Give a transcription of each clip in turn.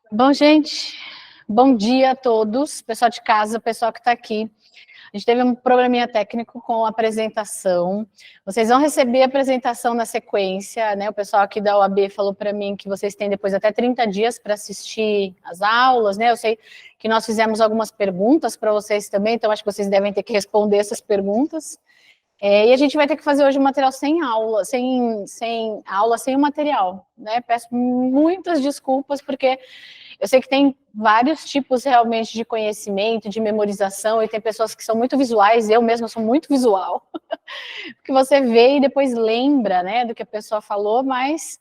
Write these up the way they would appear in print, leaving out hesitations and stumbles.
Bom, gente, bom dia a todos, pessoal de casa, pessoal que está aqui. A gente teve um probleminha técnico com a apresentação. Vocês vão receber a apresentação na sequência, né? O pessoal aqui da OAB falou para mim que vocês têm depois até 30 dias para assistir as aulas, né? Eu sei que nós fizemos algumas perguntas para vocês também, então acho que vocês devem ter que responder essas perguntas. E a gente vai ter que fazer hoje um material sem aula, sem aula, sem o material, né? Peço muitas desculpas, porque eu sei que tem vários tipos realmente de conhecimento, de memorização, e tem pessoas que são muito visuais, eu mesma sou muito visual, que você vê e depois lembra, né, do que a pessoa falou, mas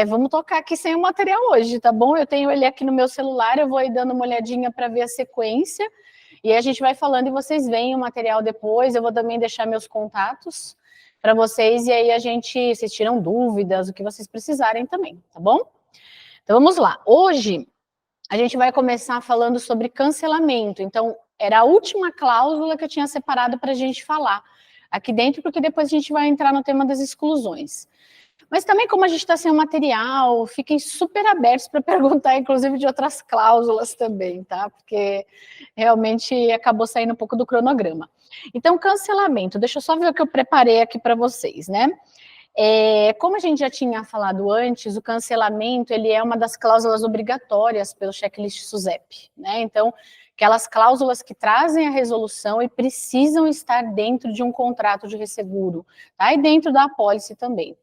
vamos tocar aqui sem o material hoje, tá bom? Eu tenho ele aqui no meu celular, eu vou aí dando uma olhadinha para ver a sequência, e a gente vai falando e vocês veem o material depois, eu vou também deixar meus contatos para vocês, e aí vocês tiram dúvidas, o que vocês precisarem também, tá bom? Então vamos lá, hoje a gente vai começar falando sobre cancelamento. Então, era a última cláusula que eu tinha separado para a gente falar aqui dentro, porque depois a gente vai entrar no tema das exclusões. Mas também, como a gente está sem o material, fiquem super abertos para perguntar, inclusive, de outras cláusulas também, tá? Porque realmente acabou saindo um pouco do cronograma. Então, cancelamento. Deixa eu só ver o que eu preparei aqui para vocês, né? Como a gente já tinha falado antes, o cancelamento ele é uma das cláusulas obrigatórias pelo checklist SUSEP, né? Então, aquelas cláusulas que trazem a resolução e precisam estar dentro de um contrato de resseguro, tá? E dentro da apólice também.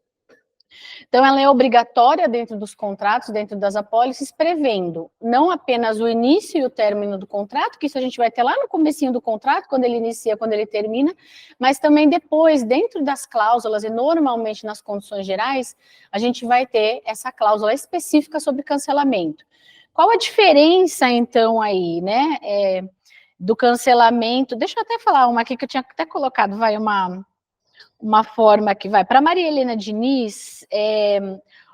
Então, ela é obrigatória dentro dos contratos, dentro das apólices, prevendo não apenas o início e o término do contrato, que isso a gente vai ter lá no comecinho do contrato, quando ele inicia, quando ele termina, mas também depois, dentro das cláusulas e normalmente nas condições gerais, a gente vai ter essa cláusula específica sobre cancelamento. Qual a diferença, então, aí, né, do cancelamento? Deixa eu até falar uma aqui que eu tinha até colocado, vai, uma forma que vai. Para Maria Helena Diniz,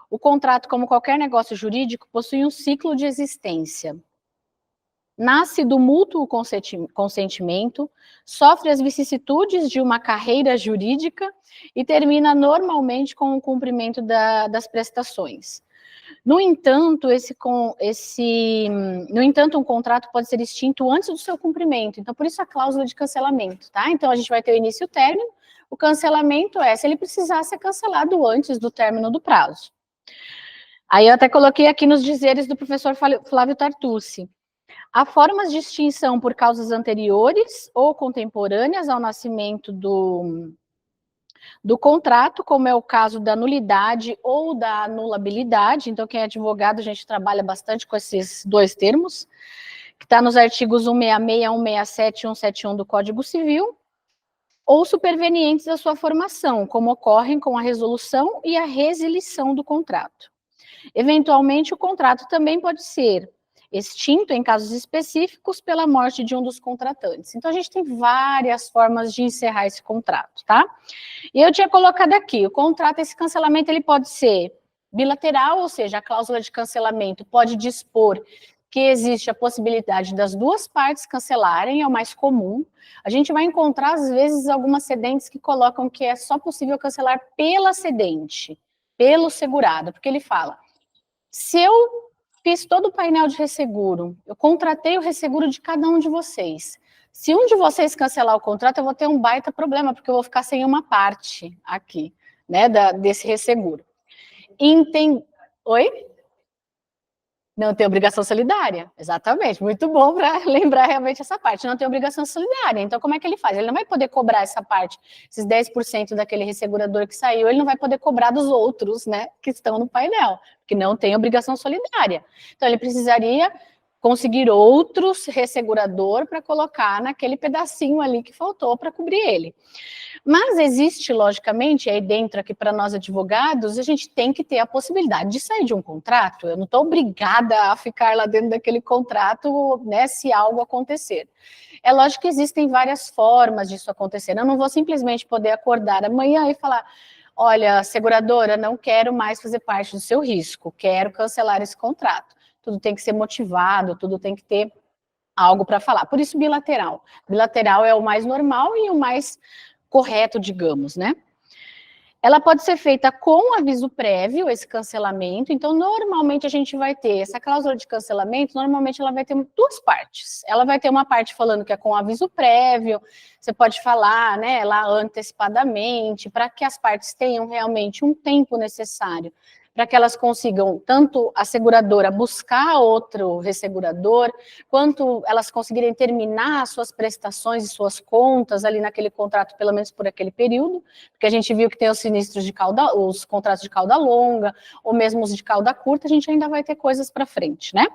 o contrato, como qualquer negócio jurídico, possui um ciclo de existência. Nasce do mútuo consentimento, sofre as vicissitudes de uma carreira jurídica e termina normalmente com o cumprimento das prestações. No entanto, um contrato pode ser extinto antes do seu cumprimento. Então, por isso a cláusula de cancelamento, tá? Então, a gente vai ter o início e o término. O cancelamento se ele precisar ser cancelado antes do término do prazo. Aí eu até coloquei aqui nos dizeres do professor Flávio Tartucci. Há formas de extinção por causas anteriores ou contemporâneas ao nascimento do contrato, como é o caso da nulidade ou da anulabilidade. Então, quem é advogado, a gente trabalha bastante com esses dois termos, que está nos artigos 166, 167 e 171 do Código Civil, ou supervenientes da sua formação, como ocorrem com a resolução e a resilição do contrato. Eventualmente, o contrato também pode ser extinto em casos específicos pela morte de um dos contratantes. Então, a gente tem várias formas de encerrar esse contrato, tá? E eu tinha colocado aqui, o contrato, esse cancelamento, ele pode ser bilateral, ou seja, a cláusula de cancelamento pode dispor que existe a possibilidade das duas partes cancelarem, é o mais comum. A gente vai encontrar, às vezes, algumas cedentes que colocam que é só possível cancelar pela cedente, pelo segurado, porque ele fala, se eu fiz todo o painel de resseguro, eu contratei o resseguro de cada um de vocês, se um de vocês cancelar o contrato, eu vou ter um baita problema, porque eu vou ficar sem uma parte aqui, né, desse resseguro. Oi? Não tem obrigação solidária, exatamente, muito bom para lembrar realmente essa parte, não tem obrigação solidária, então como é que ele faz? Ele não vai poder cobrar essa parte, esses 10% daquele ressegurador que saiu, ele não vai poder cobrar dos outros, né, que estão no painel, que não tem obrigação solidária. Então ele precisaria conseguir outros ressegurador para colocar naquele pedacinho ali que faltou para cobrir ele. Mas existe, logicamente, aí dentro aqui para nós advogados, a gente tem que ter a possibilidade de sair de um contrato. Eu não estou obrigada a ficar lá dentro daquele contrato, né, se algo acontecer. É lógico que existem várias formas disso acontecer. Eu não vou simplesmente poder acordar amanhã e falar, olha, seguradora, não quero mais fazer parte do seu risco, quero cancelar esse contrato. Tudo tem que ser motivado, tudo tem que ter algo para falar. Por isso, bilateral. Bilateral é o mais normal e o mais correto, digamos, né? Ela pode ser feita com aviso prévio, esse cancelamento. Então, normalmente a gente vai ter essa cláusula de cancelamento, normalmente ela vai ter duas partes. Ela vai ter uma parte falando que é com aviso prévio, você pode falar, né, lá antecipadamente, para que as partes tenham realmente um tempo necessário para que elas consigam, tanto a seguradora buscar outro ressegurador, quanto elas conseguirem terminar suas prestações e suas contas ali naquele contrato, pelo menos por aquele período, porque a gente viu que tem os sinistros de cauda, os contratos de cauda longa, ou mesmo os de cauda curta, a gente ainda vai ter coisas para frente, né?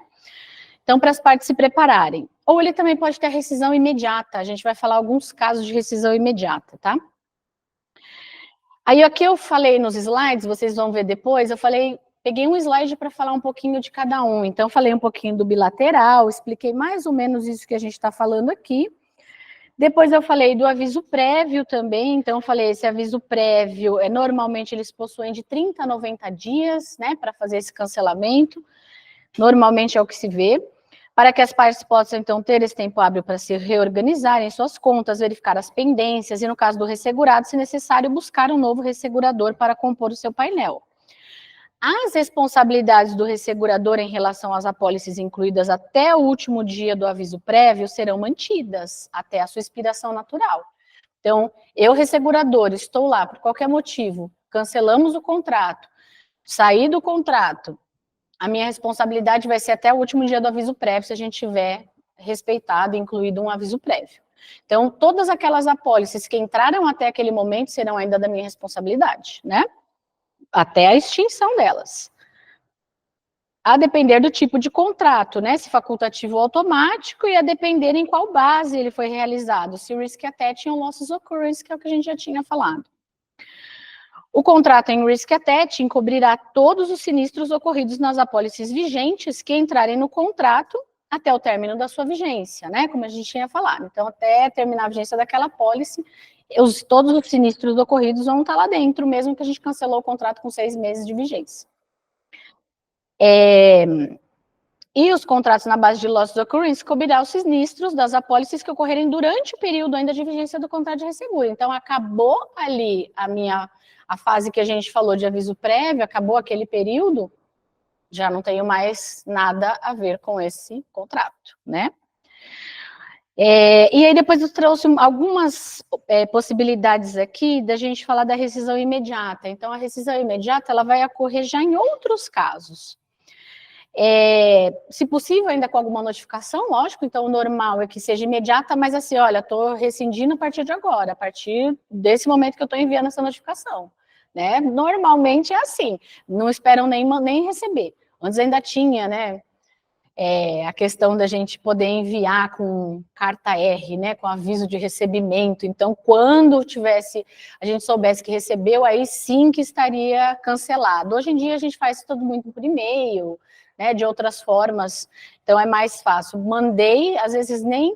Então, para as partes se prepararem. Ou ele também pode ter rescisão imediata, a gente vai falar alguns casos de rescisão imediata, tá? Aí aqui eu falei nos slides, vocês vão ver depois, peguei um slide para falar um pouquinho de cada um. Então, falei um pouquinho do bilateral, expliquei mais ou menos isso que a gente está falando aqui. Depois eu falei do aviso prévio também, então eu falei, esse aviso prévio, normalmente eles possuem de 30 a 90 dias, né, para fazer esse cancelamento, normalmente é o que se vê, para que as partes possam, então, ter esse tempo hábil para se reorganizarem suas contas, verificar as pendências e, no caso do ressegurado, se necessário, buscar um novo ressegurador para compor o seu painel. As responsabilidades do ressegurador em relação às apólices incluídas até o último dia do aviso prévio serão mantidas até a sua expiração natural. Então, eu, ressegurador, estou lá por qualquer motivo, cancelamos o contrato, saí do contrato, a minha responsabilidade vai ser até o último dia do aviso prévio, se a gente tiver respeitado, incluído um aviso prévio. Então, todas aquelas apólices que entraram até aquele momento serão ainda da minha responsabilidade, né? Até a extinção delas. A depender do tipo de contrato, né? Se facultativo ou automático, e a depender em qual base ele foi realizado, se risk attaching ou losses occurrence, que é o que a gente já tinha falado. O contrato em risk attaching cobrirá todos os sinistros ocorridos nas apólices vigentes que entrarem no contrato até o término da sua vigência, né? Como a gente tinha falado. Então, até terminar a vigência daquela apólice, todos os sinistros ocorridos vão estar lá dentro, mesmo que a gente cancelou o contrato com 6 meses de vigência. E os contratos na base de losses occurrence cobrirá os sinistros das apólices que ocorrerem durante o período ainda de vigência do contrato de resseguro. Então, acabou ali a fase que a gente falou de aviso prévio, acabou aquele período, já não tenho mais nada a ver com esse contrato, né? E aí depois eu trouxe algumas possibilidades aqui da gente falar da rescisão imediata. Então, a rescisão imediata, ela vai ocorrer já em outros casos. Se possível, ainda com alguma notificação, lógico, então o normal é que seja imediata, mas assim, olha, estou rescindindo a partir de agora, a partir desse momento que eu estou enviando essa notificação, né? Normalmente é assim, não esperam nem receber. Antes ainda tinha, né, a questão da gente poder enviar com carta R, né, com aviso de recebimento. Então, quando a gente soubesse que recebeu, aí sim que estaria cancelado. Hoje em dia a gente faz tudo muito por e-mail, né, de outras formas, então é mais fácil. Mandei, às vezes nem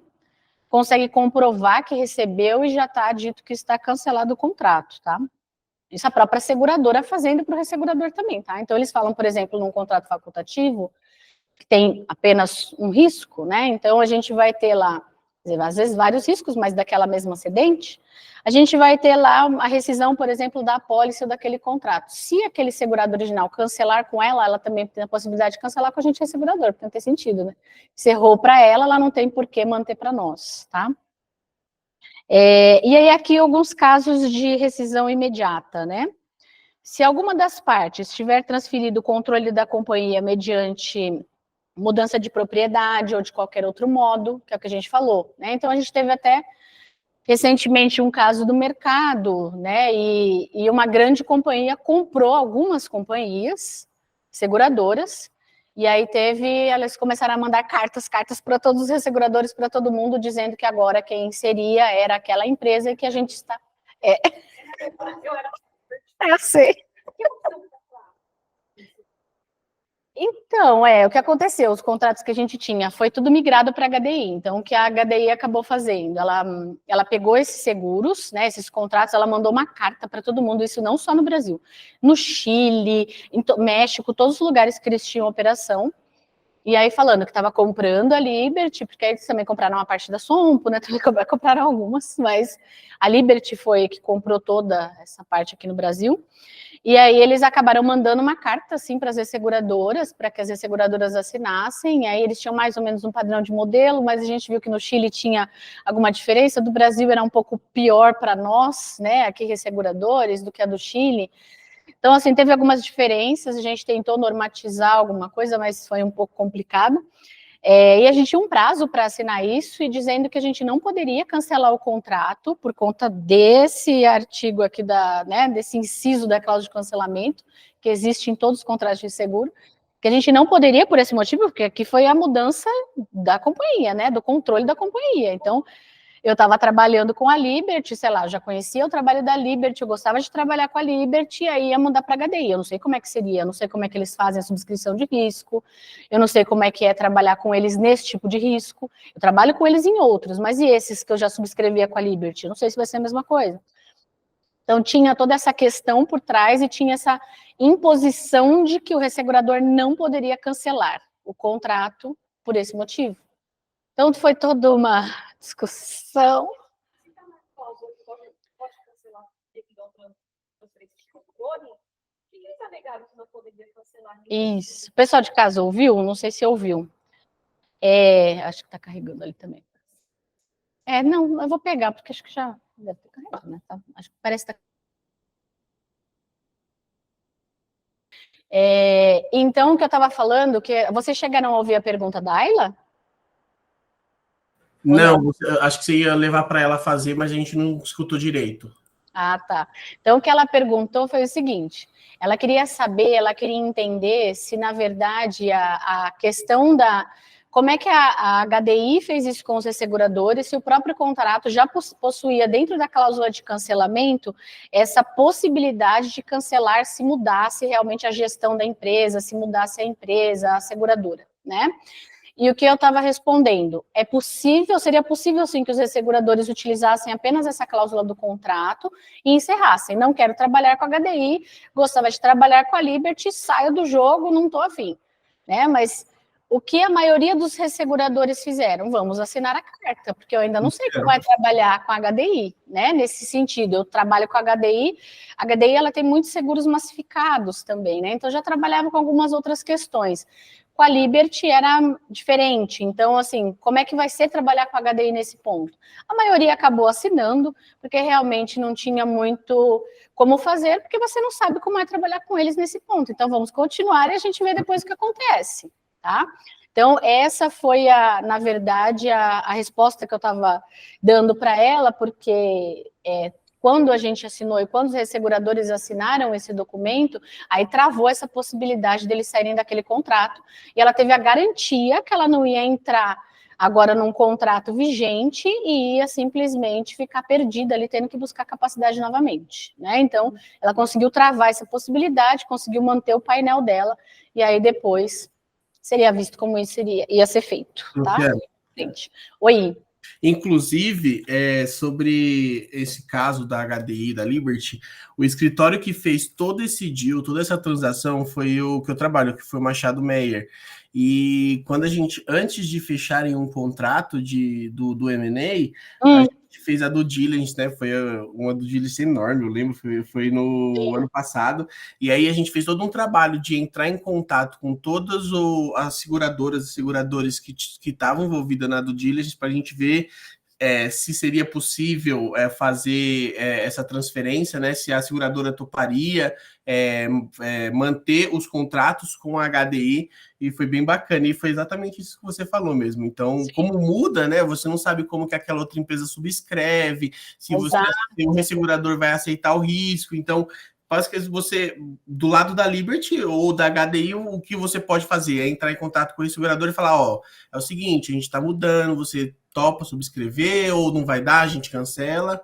consegue comprovar que recebeu e já está dito que está cancelado o contrato, tá? Isso a própria seguradora fazendo para o ressegurador também, tá? Então, eles falam, por exemplo, num contrato facultativo, que tem apenas um risco, né? Então, a gente vai ter lá, às vezes, vários riscos, mas daquela mesma acidente, a gente vai ter lá a rescisão, por exemplo, da apólice ou daquele contrato. Se aquele segurado original cancelar com ela, ela também tem a possibilidade de cancelar com a gente, ressegurador, porque não tem sentido, né? Se errou para ela não tem por que manter para nós, tá? E aí, aqui, alguns casos de rescisão imediata, né? Se alguma das partes tiver transferido o controle da companhia mediante mudança de propriedade ou de qualquer outro modo, que é o que a gente falou, né? Então, a gente teve até recentemente um caso do mercado, né? E uma grande companhia comprou algumas companhias seguradoras, e aí elas começaram a mandar cartas para todos os resseguradores, para todo mundo, dizendo que agora quem seria era aquela empresa que a gente está... Eu sei. Então, o que aconteceu, os contratos que a gente tinha, foi tudo migrado para a HDI, então o que a HDI acabou fazendo, ela pegou esses seguros, né, esses contratos, ela mandou uma carta para todo mundo, isso não só no Brasil, no Chile, em México, todos os lugares que eles tinham operação, E aí falando que estava comprando a Liberty, porque aí eles também compraram uma parte da Sompo, né? Também compraram algumas, mas a Liberty foi que comprou toda essa parte aqui no Brasil. E aí eles acabaram mandando uma carta assim para as resseguradoras, para que as resseguradoras assinassem. E aí eles tinham mais ou menos um padrão de modelo, mas a gente viu que no Chile tinha alguma diferença. Do Brasil era um pouco pior para nós, né, aqui resseguradores, do que a do Chile. Então, assim, teve algumas diferenças, a gente tentou normatizar alguma coisa, mas foi um pouco complicado. E a gente tinha um prazo para assinar isso e dizendo que a gente não poderia cancelar o contrato por conta desse artigo aqui, né, desse inciso da cláusula de cancelamento, que existe em todos os contratos de seguro, que a gente não poderia por esse motivo, porque aqui foi a mudança da companhia, né, do controle da companhia. Então, eu estava trabalhando com a Liberty, sei lá, eu já conhecia o trabalho da Liberty, eu gostava de trabalhar com a Liberty, aí ia mudar para a HDI. Eu não sei como é que seria, eu não sei como é que eles fazem a subscrição de risco, eu não sei como é que é trabalhar com eles nesse tipo de risco. Eu trabalho com eles em outros, mas e esses que eu já subscrevia com a Liberty? Eu não sei se vai ser a mesma coisa. Então, tinha toda essa questão por trás e tinha essa imposição de que o ressegurador não poderia cancelar o contrato por esse motivo. Então, foi toda uma discussão. Isso. O pessoal de casa ouviu? Não sei se ouviu. Acho que está carregando ali também. Não, eu vou pegar, porque acho que já deve ter carregado, né? Tá, acho que parece que tá... Então, o que eu estava falando, que vocês chegaram a ouvir a pergunta da Ayla? Não, acho que você ia levar para ela fazer, mas a gente não escutou direito. Ah, tá. Então, o que ela perguntou foi o seguinte: ela queria saber, ela queria entender se, na verdade, a questão da... Como é que a HDI fez isso com os resseguradores, se o próprio contrato já possuía, dentro da cláusula de cancelamento, essa possibilidade de cancelar se mudasse realmente a gestão da empresa, se mudasse a empresa, a seguradora, né? E o que eu estava respondendo, seria possível sim que os resseguradores utilizassem apenas essa cláusula do contrato e encerrassem. Não quero trabalhar com a HDI, gostava de trabalhar com a Liberty, saio do jogo, não estou afim. Né? Mas o que a maioria dos resseguradores fizeram? Vamos assinar a carta, porque eu ainda não sei como é trabalhar com a HDI, né? Nesse sentido, eu trabalho com a HDI ela tem muitos seguros massificados também, né? Então já trabalhava com algumas outras questões. Com a Liberty era diferente, então, assim, como é que vai ser trabalhar com a HDI nesse ponto? A maioria acabou assinando, porque realmente não tinha muito como fazer, porque você não sabe como é trabalhar com eles nesse ponto. Então, vamos continuar e a gente vê depois o que acontece, tá? Então, essa foi, na verdade, a resposta que eu estava dando para ela, porque quando a gente assinou e quando os resseguradores assinaram esse documento, aí travou essa possibilidade deles saírem daquele contrato, e ela teve a garantia que ela não ia entrar agora num contrato vigente e ia simplesmente ficar perdida ali, tendo que buscar capacidade novamente, né? Então, ela conseguiu travar essa possibilidade, conseguiu manter o painel dela, e aí depois seria visto como isso ia ser feito, tá? Oi. Inclusive, sobre esse caso da HDI, da Liberty, o escritório que fez todo esse deal, toda essa transação, foi o que eu trabalho, que foi o Machado Meyer. E quando antes de fecharem um contrato do M&A, a gente fez a due diligence, né? Foi uma due diligence enorme, eu lembro, foi no ano passado. E aí a gente fez todo um trabalho de entrar em contato com todas as seguradoras e seguradores que estavam envolvidas na due diligence para a gente ver se seria possível fazer essa transferência, né? Se a seguradora toparia manter os contratos com a HDI, e foi bem bacana, e foi exatamente isso que você falou mesmo. Então, sim, como muda, né? Você não sabe como que aquela outra empresa subscreve, se o ressegurador vai aceitar o risco, então faz que você, do lado da Liberty ou da HDI, o que você pode fazer é entrar em contato com o segurador e falar, é o seguinte, a gente está mudando, você topa subscrever ou não vai dar, a gente cancela.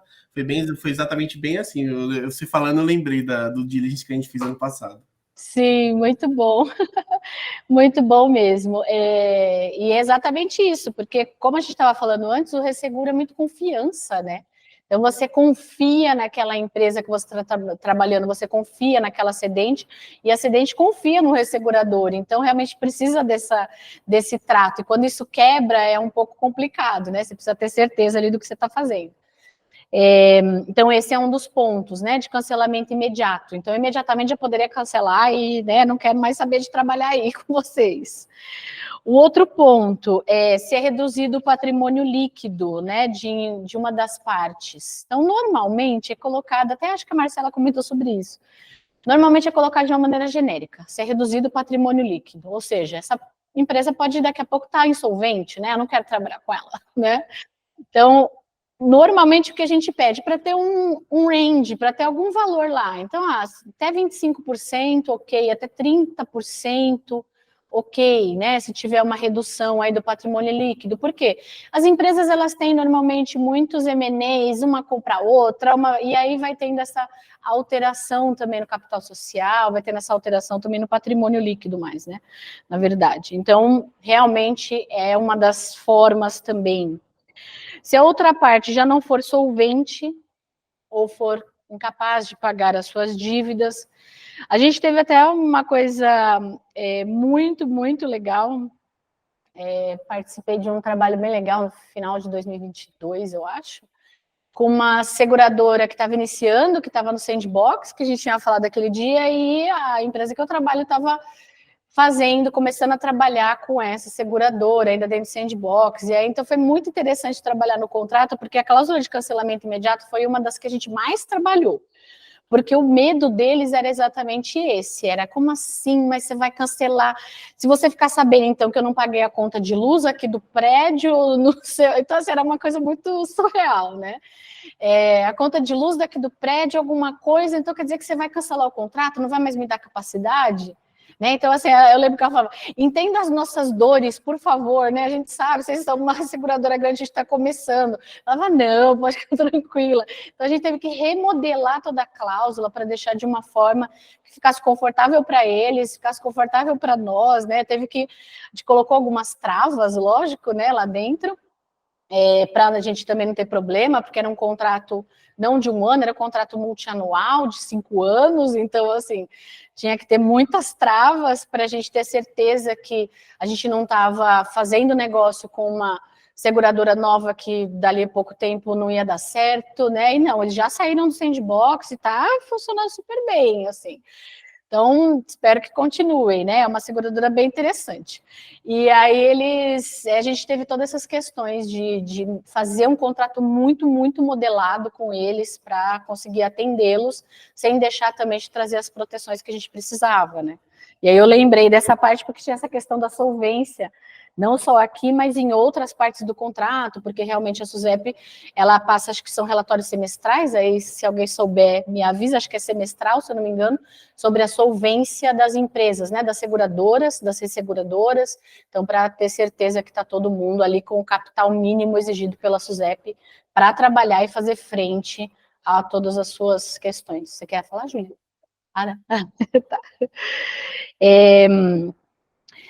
Foi exatamente bem assim. Você falando, eu lembrei do diligence que a gente fez ano passado. Sim, muito bom. Muito bom mesmo. E é exatamente isso, porque como a gente estava falando antes, o resseguro é muito confiança, né? Então, você confia naquela empresa que você está trabalhando, você confia naquela cedente, e a cedente confia no ressegurador. Então, realmente precisa desse trato. E quando isso quebra, é um pouco complicado, né? Você precisa ter certeza ali do que você está fazendo. Então, esse é um dos pontos, né, de cancelamento imediato. Então, imediatamente eu poderia cancelar e, né, não quero mais saber de trabalhar aí com vocês. O outro ponto é se é reduzido o patrimônio líquido, né, de uma das partes. Então, normalmente é colocado, até acho que a Marcela comentou sobre isso, normalmente é colocado de uma maneira genérica, se é reduzido o patrimônio líquido, ou seja, essa empresa pode daqui a pouco estar insolvente, né, eu não quero trabalhar com ela, né. Então, normalmente o que a gente pede para ter um range, para ter algum valor lá. Então, até 25%, ok, até 30%, ok, né? Se tiver uma redução aí do patrimônio líquido. Por quê? As empresas, elas têm normalmente muitos M&As, uma compra outra, e aí vai tendo essa alteração também no capital social, vai tendo essa alteração também no patrimônio líquido mais, né? Na verdade. Então, realmente é uma das formas também. Se a outra parte já não for solvente ou for incapaz de pagar as suas dívidas, a gente teve até uma coisa muito legal. Participei de um trabalho bem legal no final de 2022, eu acho, com uma seguradora que estava iniciando, que estava no sandbox, que a gente tinha falado aquele dia, e a empresa que eu trabalho estava começando a trabalhar com essa seguradora, ainda dentro do sandbox, e aí então foi muito interessante trabalhar no contrato, porque a cláusula de cancelamento imediato foi uma das que a gente mais trabalhou, porque o medo deles era exatamente esse, era como assim, mas você vai cancelar, se você ficar sabendo então que eu não paguei a conta de luz aqui do prédio, no seu... Então assim, era uma coisa muito surreal, né? A conta de luz daqui do prédio, alguma coisa, então quer dizer que você vai cancelar o contrato, não vai mais me dar capacidade? Né? Então, assim, eu lembro que ela falava, entenda as nossas dores, por favor, né? A gente sabe, vocês são uma seguradora grande, a gente está começando. Ela falava, não, pode ficar tranquila. Então, a gente teve que remodelar toda a cláusula para deixar de uma forma que ficasse confortável para eles, ficasse confortável para nós, né? A gente colocou algumas travas, lógico, né, lá dentro, para a gente também não ter problema, porque era um contrato não de um ano, era um contrato multianual de 5 anos, então, assim, tinha que ter muitas travas para a gente ter certeza que a gente não estava fazendo negócio com uma seguradora nova que dali a pouco tempo não ia dar certo, né? E não, eles já saíram do sandbox e está funcionando super bem, assim. Então, espero que continuem, né? É uma seguradora bem interessante. E aí a gente teve todas essas questões de fazer um contrato muito modelado com eles para conseguir atendê-los, sem deixar também de trazer as proteções que a gente precisava, né? E aí eu lembrei dessa parte porque tinha essa questão da solvência, não só aqui, mas em outras partes do contrato, porque realmente a SUSEP, ela passa, acho que são relatórios semestrais, aí se alguém souber, me avisa, acho que é semestral, se eu não me engano, sobre a solvência das empresas, né, das seguradoras, das resseguradoras, então para ter certeza que está todo mundo ali com o capital mínimo exigido pela SUSEP para trabalhar e fazer frente a todas as suas questões. Você quer falar, Júlia? Né? Tá.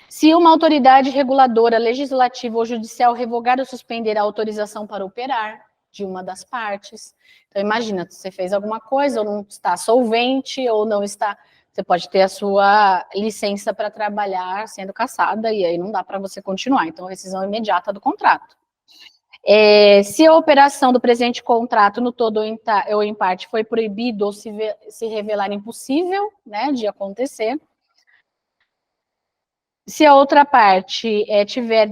Se uma autoridade reguladora, legislativa ou judicial revogar ou suspender a autorização para operar de uma das partes, então imagina, você fez alguma coisa, ou não está solvente, ou não está, você pode ter a sua licença para trabalhar sendo cassada, e aí não dá para você continuar, então rescisão imediata do contrato. Se a operação do presente contrato no todo ou em parte foi proibido ou se revelar impossível, né, de acontecer, se a outra parte tiver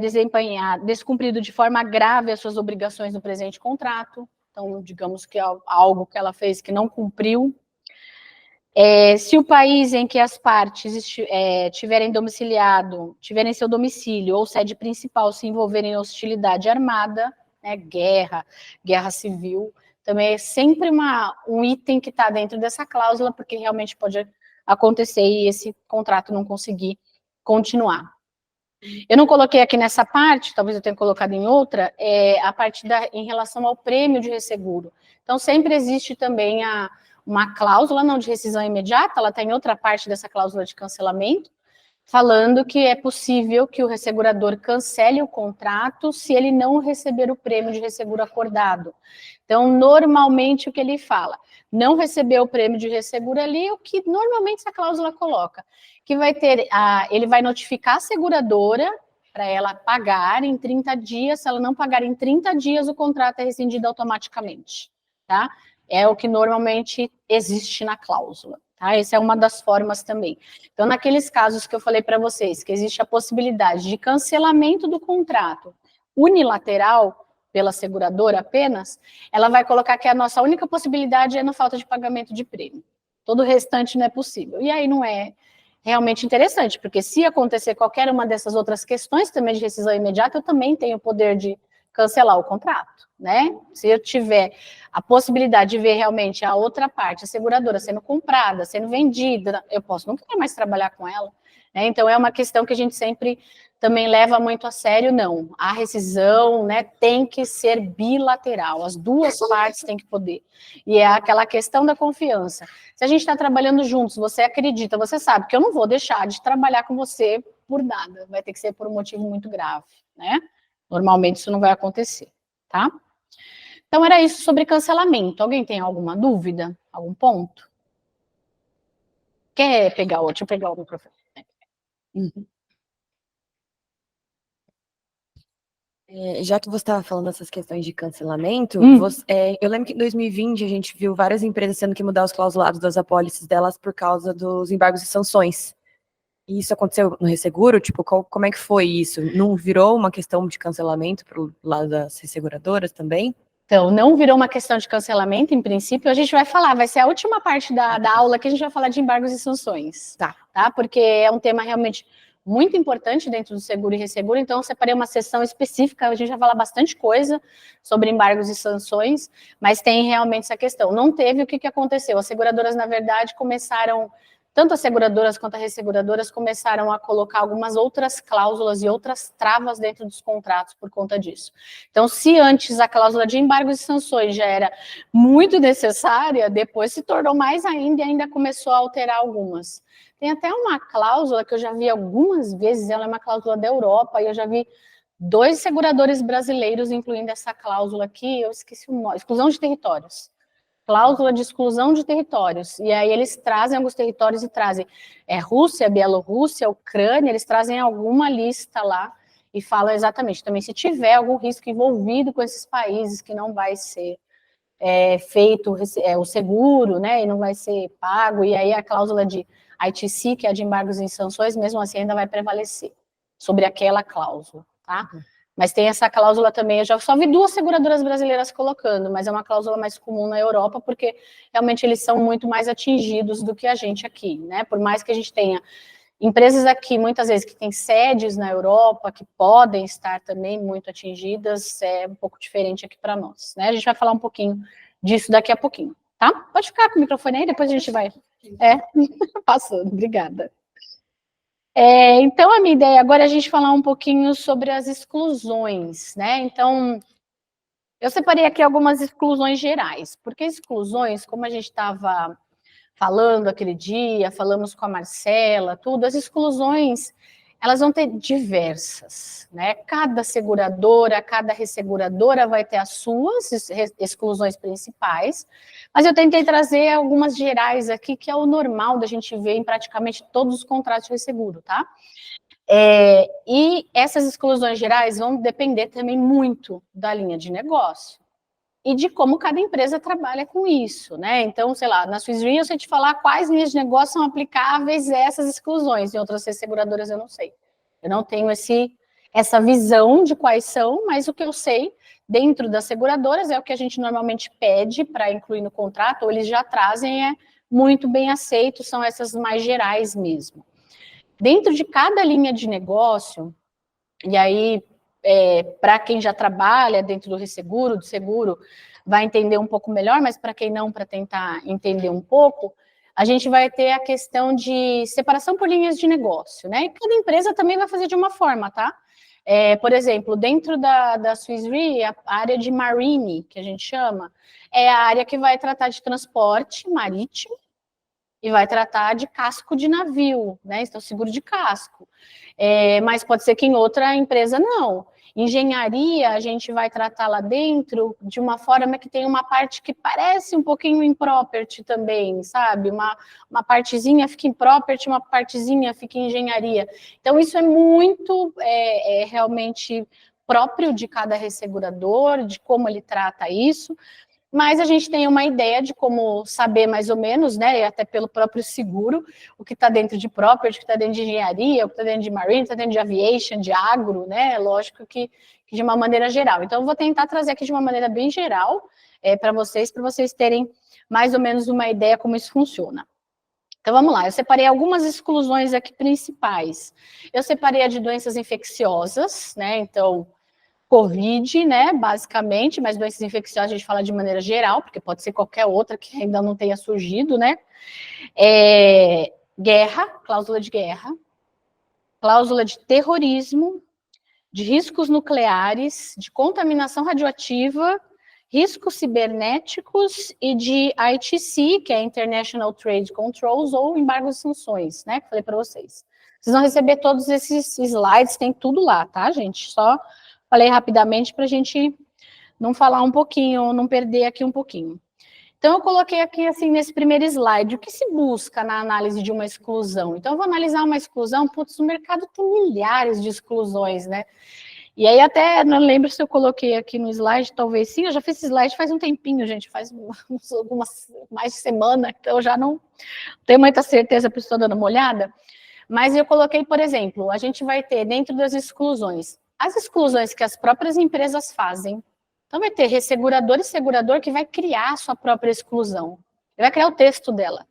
descumprido de forma grave as suas obrigações no presente contrato, então, digamos que é algo que ela fez que não cumpriu, se o país em que as partes tiverem seu domicílio ou sede principal se envolverem em hostilidade armada, né, guerra civil, também é sempre um item que está dentro dessa cláusula, porque realmente pode acontecer e esse contrato não conseguir continuar. Eu não coloquei aqui nessa parte, talvez eu tenha colocado em outra, a parte em relação ao prêmio de resseguro. Então, sempre existe também uma cláusula, não de rescisão imediata, ela está em outra parte dessa cláusula de cancelamento, falando que é possível que o ressegurador cancele o contrato se ele não receber o prêmio de resseguro acordado. Então, normalmente, o que ele fala? Não recebeu o prêmio de resseguro ali, o que normalmente essa cláusula coloca, que vai ter, ele vai notificar a seguradora para ela pagar em 30 dias, se ela não pagar em 30 dias, o contrato é rescindido automaticamente, tá? É o que normalmente existe na cláusula. Tá? Essa é uma das formas também. Então, naqueles casos que eu falei para vocês, que existe a possibilidade de cancelamento do contrato unilateral pela seguradora apenas, ela vai colocar que a nossa única possibilidade é na falta de pagamento de prêmio. Todo o restante não é possível. E aí não é realmente interessante, porque se acontecer qualquer uma dessas outras questões também de rescisão imediata, eu também tenho o poder de cancelar o contrato, né? Se eu tiver a possibilidade de ver realmente a outra parte, a seguradora sendo comprada, sendo vendida, eu posso nunca mais trabalhar com ela, né? Então, é uma questão que a gente sempre também leva muito a sério, não. A rescisão, né, tem que ser bilateral, as duas partes têm que poder. E é aquela questão da confiança. Se a gente está trabalhando juntos, você acredita, você sabe que eu não vou deixar de trabalhar com você por nada, vai ter que ser por um motivo muito grave, né? Normalmente isso não vai acontecer, tá? Então era isso sobre cancelamento. Alguém tem alguma dúvida? Algum ponto? Quer pegar outro? Deixa eu pegar o microfone. Uhum. Já que você estava falando dessas questões de cancelamento, eu lembro que em 2020 a gente viu várias empresas tendo que mudar os clausulados das apólices delas por causa dos embargos e sanções. E isso aconteceu no resseguro? Tipo, como é que foi isso? Não virou uma questão de cancelamento para o lado das resseguradoras também? Então, não virou uma questão de cancelamento, em princípio, a gente vai falar, vai ser a última parte da aula que a gente vai falar de embargos e sanções, tá? Porque é um tema realmente muito importante dentro do seguro e resseguro, então eu separei uma sessão específica, a gente vai falar bastante coisa sobre embargos e sanções, mas tem realmente essa questão. Não teve, o que aconteceu? As seguradoras, na verdade, começaram, tanto as seguradoras quanto as resseguradoras começaram a colocar algumas outras cláusulas e outras travas dentro dos contratos por conta disso. Então, se antes a cláusula de embargos e sanções já era muito necessária, depois se tornou mais ainda e ainda começou a alterar algumas. Tem até uma cláusula que eu já vi algumas vezes, ela é uma cláusula da Europa, e eu já vi 2 seguradores brasileiros incluindo essa cláusula aqui, eu esqueci o nome, exclusão de territórios. Cláusula de exclusão de territórios, e aí eles trazem alguns territórios e trazem Rússia, Bielorrússia, Ucrânia, eles trazem alguma lista lá e falam exatamente também se tiver algum risco envolvido com esses países que não vai ser feito o seguro, né, e não vai ser pago, e aí a cláusula de ITC, que é a de embargos e sanções, mesmo assim ainda vai prevalecer sobre aquela cláusula, tá? Mas tem essa cláusula também, eu já só vi 2 seguradoras brasileiras colocando, mas é uma cláusula mais comum na Europa, porque realmente eles são muito mais atingidos do que a gente aqui, né? Por mais que a gente tenha empresas aqui, muitas vezes, que têm sedes na Europa, que podem estar também muito atingidas, é um pouco diferente aqui para nós, né? A gente vai falar um pouquinho disso daqui a pouquinho, tá? Pode ficar com o microfone aí, depois a gente vai... Passando, obrigada. Então, a minha ideia agora é a gente falar um pouquinho sobre as exclusões, né? Então, eu separei aqui algumas exclusões gerais, porque exclusões, como a gente estava falando aquele dia, falamos com a Marcela, tudo, as exclusões, elas vão ter diversas, né? Cada seguradora, cada resseguradora vai ter as suas exclusões principais, mas eu tentei trazer algumas gerais aqui, que é o normal da gente ver em praticamente todos os contratos de resseguro, tá? E essas exclusões gerais vão depender também muito da linha de negócio e de como cada empresa trabalha com isso, né? Então, sei lá, na Swiss Re eu sei te falar quais linhas de negócio são aplicáveis a essas exclusões, em outras seguradoras eu não sei. Eu não tenho essa visão de quais são, mas o que eu sei dentro das seguradoras é o que a gente normalmente pede para incluir no contrato, ou eles já trazem, é muito bem aceito, são essas mais gerais mesmo. Dentro de cada linha de negócio, e aí, para quem já trabalha dentro do resseguro, do seguro, vai entender um pouco melhor, mas para quem não, para tentar entender um pouco, a gente vai ter a questão de separação por linhas de negócio, né? E cada empresa também vai fazer de uma forma, tá? Por exemplo, dentro da Swiss Re, a área de marine, que a gente chama, é a área que vai tratar de transporte marítimo e vai tratar de casco de navio, né? Então, seguro de casco. Mas pode ser que em outra empresa não. Engenharia, a gente vai tratar lá dentro de uma forma que tem uma parte que parece um pouquinho em property também, sabe? Uma partezinha fica em property, uma partezinha fica em engenharia. Então, isso é muito realmente próprio de cada ressegurador, de como ele trata isso, mas a gente tem uma ideia de como saber mais ou menos, né, e até pelo próprio seguro, o que está dentro de property, o que está dentro de engenharia, o que está dentro de marine, o que está dentro de aviation, de agro, né, lógico que de uma maneira geral. Então, eu vou tentar trazer aqui de uma maneira bem geral para vocês terem mais ou menos uma ideia como isso funciona. Então, vamos lá, eu separei algumas exclusões aqui principais. Eu separei a de doenças infecciosas, né, então, Covid, né, basicamente, mas doenças infecciosas a gente fala de maneira geral, porque pode ser qualquer outra que ainda não tenha surgido, né? Guerra, cláusula de guerra, cláusula de terrorismo, de riscos nucleares, de contaminação radioativa, riscos cibernéticos e de ITC, que é International Trade Controls, ou embargos e sanções, né, que eu falei para vocês. Vocês vão receber todos esses slides, tem tudo lá, tá, gente? Só falei rapidamente para a gente não falar um pouquinho, não perder aqui um pouquinho. Então, eu coloquei aqui, assim, nesse primeiro slide, o que se busca na análise de uma exclusão? Então, eu vou analisar uma exclusão, putz, no mercado tem milhares de exclusões, né? E aí, até, não lembro se eu coloquei aqui no slide, talvez sim, eu já fiz esse slide faz um tempinho, gente, faz algumas mais de semana, então eu já não tenho muita certeza, por isso estou dando uma olhada, mas eu coloquei, por exemplo, a gente vai ter, dentro das exclusões, as exclusões que as próprias empresas fazem. Então, vai ter ressegurador e segurador que vai criar a sua própria exclusão. Ele vai criar o texto dela.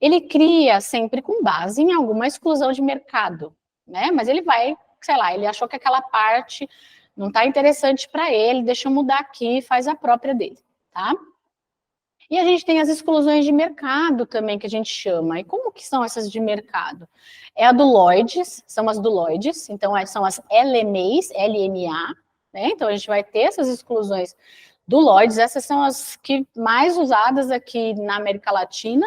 Ele cria sempre com base em alguma exclusão de mercado, né? Mas ele vai, sei lá, ele achou que aquela parte não está interessante para ele, deixa eu mudar aqui e faz a própria dele, tá? E a gente tem as exclusões de mercado também, que a gente chama. E como que são essas de mercado? É a do Lloyds, são as do Lloyds, então são as LMAs, LMA, né? Então a gente vai ter essas exclusões do Lloyds, essas são as que mais usadas aqui na América Latina,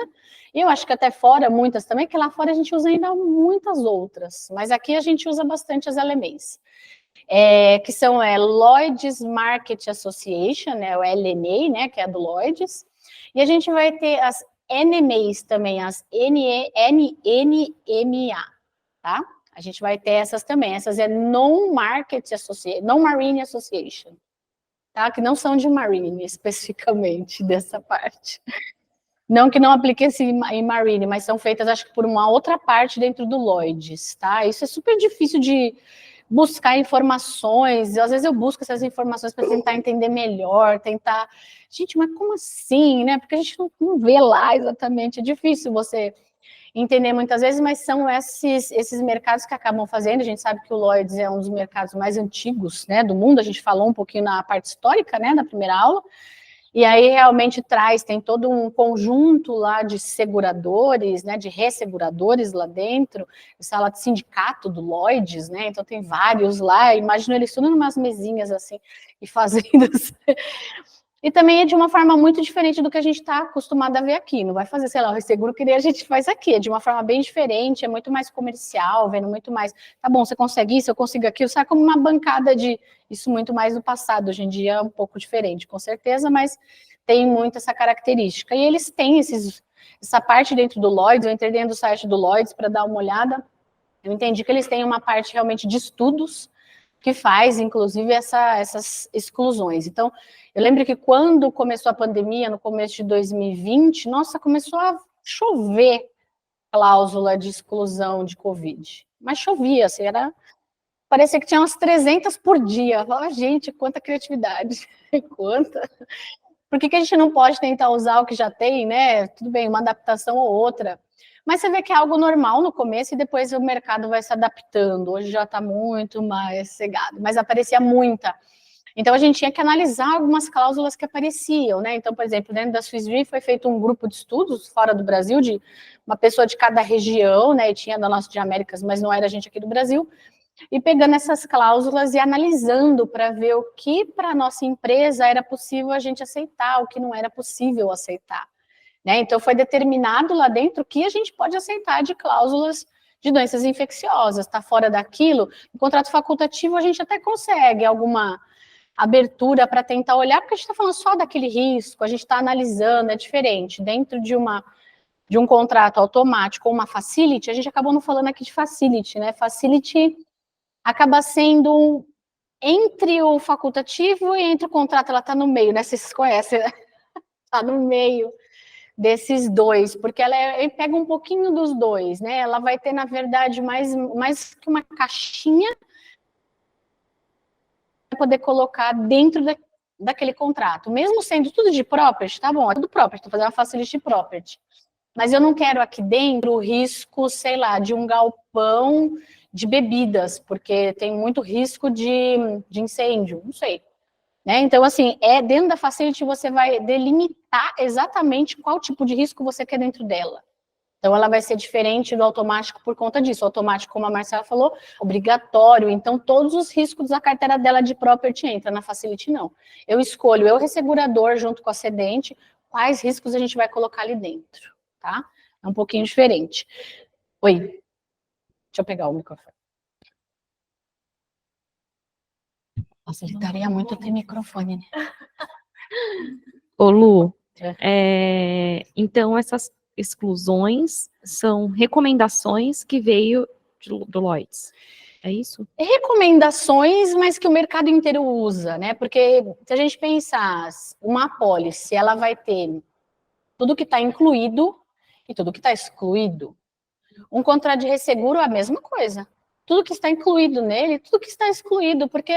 e eu acho que até fora, muitas também, que lá fora a gente usa ainda muitas outras, mas aqui a gente usa bastante as LMAs. Que são Lloyds Market Association, né, o LMA, né, que é a do Lloyds, e a gente vai ter as NMAs também, as NMA, tá? A gente vai ter essas também, essas Non-Market Association, Non-Marine Association, tá? Que não são de Marine, especificamente, dessa parte. Não que não aplique em Marine, mas são feitas, acho que por uma outra parte dentro do Lloyds, tá? Isso é super difícil de buscar informações, às vezes eu busco essas informações para tentar entender melhor, tentar... Gente, mas como assim, né? Porque a gente não vê lá exatamente, é difícil você entender muitas vezes, mas são esses mercados que acabam fazendo, a gente sabe que o Lloyds é um dos mercados mais antigos, né, do mundo, a gente falou um pouquinho na parte histórica, né, na primeira aula, e aí realmente tem todo um conjunto lá de seguradores, né, de resseguradores lá dentro, sala de sindicato do Lloyds, né, então tem vários lá, imagino eles tudo em umas mesinhas assim, e fazendo... E também é de uma forma muito diferente do que a gente está acostumado a ver aqui, não vai fazer, sei lá, o resseguro que nem a gente faz aqui, é de uma forma bem diferente, é muito mais comercial, vendo muito mais, tá bom, você consegue isso, eu consigo aquilo, sai como uma bancada de, isso muito mais do passado, hoje em dia é um pouco diferente, com certeza, mas tem muito essa característica, e eles têm essa parte dentro do Lloyds, eu entrei dentro do site do Lloyds para dar uma olhada, eu entendi que eles têm uma parte realmente de estudos, que faz, inclusive, essas exclusões. Então, eu lembro que quando começou a pandemia, no começo de 2020, nossa, começou a chover cláusula de exclusão de Covid. Mas chovia, assim, parecia que tinha umas 300 por dia. Eu falava, gente, quanta criatividade, quanta... Por que a gente não pode tentar usar o que já tem, né? Tudo bem, uma adaptação ou outra. Mas você vê que é algo normal no começo e depois o mercado vai se adaptando. Hoje já está muito mais cegado, mas aparecia muita. Então, a gente tinha que analisar algumas cláusulas que apareciam, né? Então, por exemplo, dentro da Swiss Re foi feito um grupo de estudos fora do Brasil, de uma pessoa de cada região, né? E tinha da nossa de Américas, mas não era a gente aqui do Brasil. E pegando essas cláusulas e analisando para ver o que para a nossa empresa era possível a gente aceitar, o que não era possível aceitar. né? Então, foi determinado lá dentro que a gente pode aceitar de cláusulas de doenças infecciosas, está fora daquilo. No contrato facultativo, a gente até consegue alguma abertura para tentar olhar, porque a gente está falando só daquele risco, a gente está analisando, é diferente. Dentro de um contrato automático ou uma facility, a gente acabou não falando aqui de facility, né? Facility acaba sendo entre o facultativo e entre o contrato, ela está no meio, né? Vocês conhecem, né? Está no meio desses dois, porque ela pega um pouquinho dos dois, né? Ela vai ter, na verdade, mais que uma caixinha para poder colocar dentro daquele contrato, mesmo sendo tudo de property, tá bom, é tudo property, estou fazendo uma facility property, mas eu não quero aqui dentro o risco, sei lá, de um galpão de bebidas, porque tem muito risco de incêndio, não sei. Né? Então, assim, dentro da facility você vai delimitar exatamente qual tipo de risco você quer dentro dela. Então, ela vai ser diferente do automático por conta disso. O automático, como a Marcela falou, obrigatório. Então, todos os riscos da carteira dela de property entra, na facility não. Eu escolho, eu ressegurador, junto com a cedente, quais riscos a gente vai colocar ali dentro, tá? É um pouquinho diferente. Oi. Deixa eu pegar o microfone. Nossa, ele daria muito ter microfone, né? Ô, Lu, então essas exclusões são recomendações que veio do Lloyds, é isso? Recomendações, mas que o mercado inteiro usa, né? Porque se a gente pensar, uma apólice, ela vai ter tudo que está incluído e tudo que está excluído. Um contrato de resseguro é a mesma coisa. Tudo que está incluído nele, tudo que está excluído, porque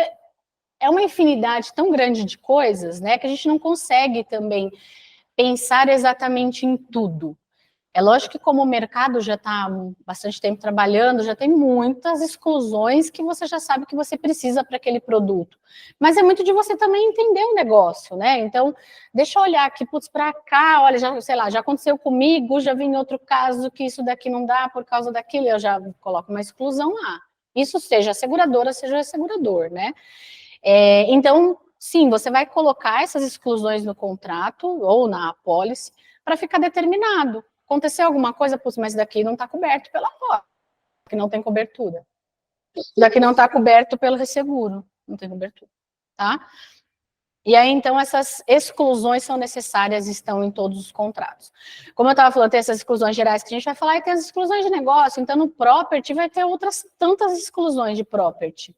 é uma infinidade tão grande de coisas, né, que a gente não consegue também pensar exatamente em tudo. É lógico que como o mercado já está há bastante tempo trabalhando, já tem muitas exclusões que você já sabe que você precisa para aquele produto. Mas é muito de você também entender o negócio, né? Então, deixa eu olhar aqui, putz, para cá, olha, já, sei lá, já aconteceu comigo, já vi em outro caso que isso daqui não dá por causa daquilo, eu já coloco uma exclusão lá. Isso seja a seguradora, seja o segurador, né? Então, sim, você vai colocar essas exclusões no contrato ou na apólice para ficar determinado. Aconteceu alguma coisa, putz, mas daqui não está coberto pela apólice, que não tem cobertura. Daqui não está coberto pelo resseguro, não tem cobertura, tá? E aí, então, essas exclusões são necessárias, estão em todos os contratos. Como eu estava falando, tem essas exclusões gerais que a gente vai falar, e tem as exclusões de negócio. Então, no property vai ter outras tantas exclusões de property.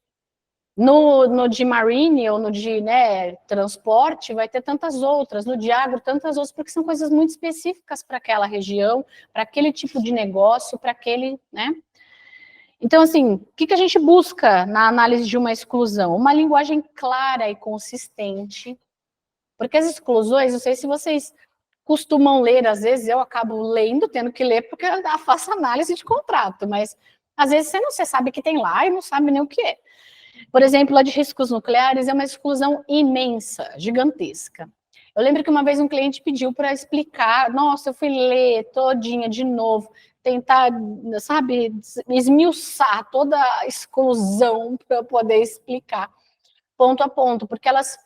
No de marine ou no de, né, transporte, vai ter tantas outras, no de agro, tantas outras, porque são coisas muito específicas para aquela região, para aquele tipo de negócio, para aquele, né? Então, assim, o que a gente busca na análise de uma exclusão? Uma linguagem clara e consistente, porque as exclusões, não sei se vocês costumam ler, às vezes eu acabo lendo, tendo que ler, porque eu faço análise de contrato, mas às vezes você sabe que tem lá e não sabe nem o que é. Por exemplo, a de riscos nucleares é uma exclusão imensa, gigantesca. Eu lembro que uma vez um cliente pediu para explicar, nossa, eu fui ler todinha de novo, tentar, sabe, esmiuçar toda a exclusão para eu poder explicar ponto a ponto, porque elas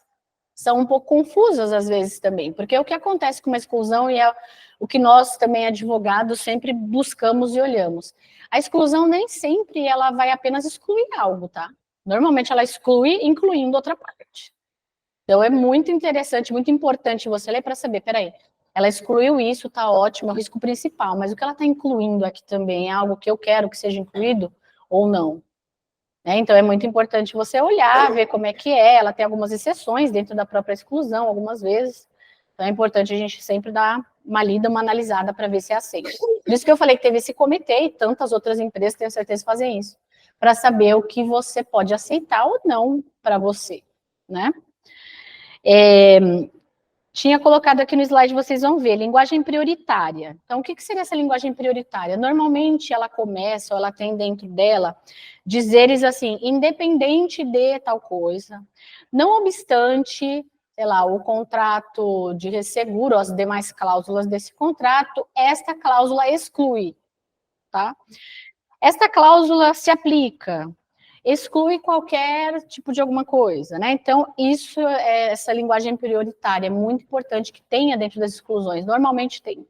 são um pouco confusas às vezes também, porque o que acontece com uma exclusão e é o que nós também advogados sempre buscamos e olhamos. A exclusão nem sempre ela vai apenas excluir algo, tá? Normalmente ela exclui, incluindo outra parte. Então é muito interessante, muito importante você ler para saber, peraí, ela excluiu isso, tá ótimo, é o risco principal, mas o que ela está incluindo aqui também é algo que eu quero que seja incluído ou não? Então é muito importante você olhar, ver como é que é, ela tem algumas exceções dentro da própria exclusão, algumas vezes, então é importante a gente sempre dar uma lida, uma analisada para ver se é aceito. Por isso que eu falei que teve esse comitê e tantas outras empresas, tenho certeza, fazem isso, para saber o que você pode aceitar ou não para você, né? Tinha colocado aqui no slide, vocês vão ver, linguagem prioritária. Então, o que seria essa linguagem prioritária? Normalmente, ela começa, ou ela tem dentro dela, dizeres assim, independente de tal coisa, não obstante, sei lá, o contrato de resseguro, as demais cláusulas desse contrato, esta cláusula exclui, tá? Esta cláusula se aplica exclui qualquer tipo de alguma coisa, né? Então, isso, essa linguagem prioritária é muito importante que tenha dentro das exclusões, normalmente tem.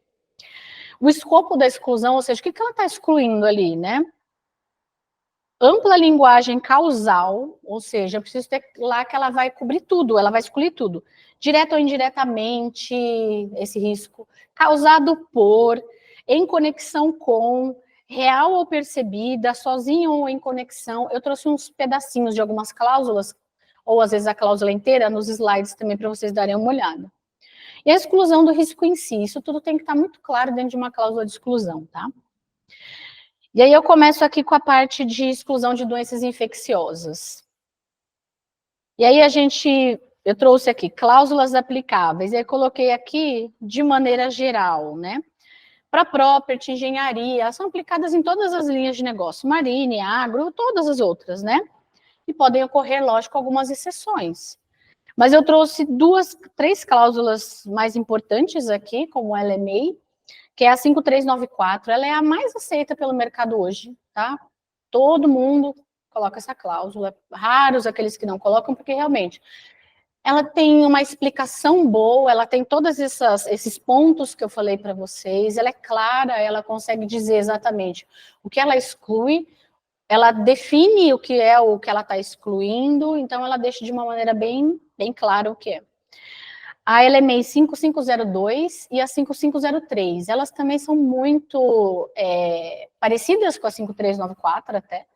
O escopo da exclusão, ou seja, o que ela está excluindo ali, né? Ampla linguagem causal, ou seja, eu preciso ter lá que ela vai cobrir tudo, ela vai excluir tudo. Direto ou indiretamente, esse risco. Causado por, em conexão com, real ou percebida, sozinho ou em conexão. Eu trouxe uns pedacinhos de algumas cláusulas, ou às vezes a cláusula inteira, nos slides também para vocês darem uma olhada. E a exclusão do risco em si, isso tudo tem que estar muito claro dentro de uma cláusula de exclusão, tá? E aí eu começo aqui com a parte de exclusão de doenças infecciosas. E aí eu trouxe aqui cláusulas aplicáveis, e aí coloquei aqui de maneira geral, né? Para property, engenharia, são aplicadas em todas as linhas de negócio, marine, agro, todas as outras, né? E podem ocorrer, lógico, algumas exceções. Mas eu trouxe três cláusulas mais importantes aqui, como a LMA, que é a 5394, ela é a mais aceita pelo mercado hoje, tá? Todo mundo coloca essa cláusula, raros aqueles que não colocam, porque realmente ela tem uma explicação boa, ela tem todos esses pontos que eu falei para vocês, ela é clara, ela consegue dizer exatamente o que ela exclui, ela define o que é o que ela está excluindo, então ela deixa de uma maneira bem clara o que é. A LMA 5502 e a 5503, elas também são muito parecidas com a 5394 até,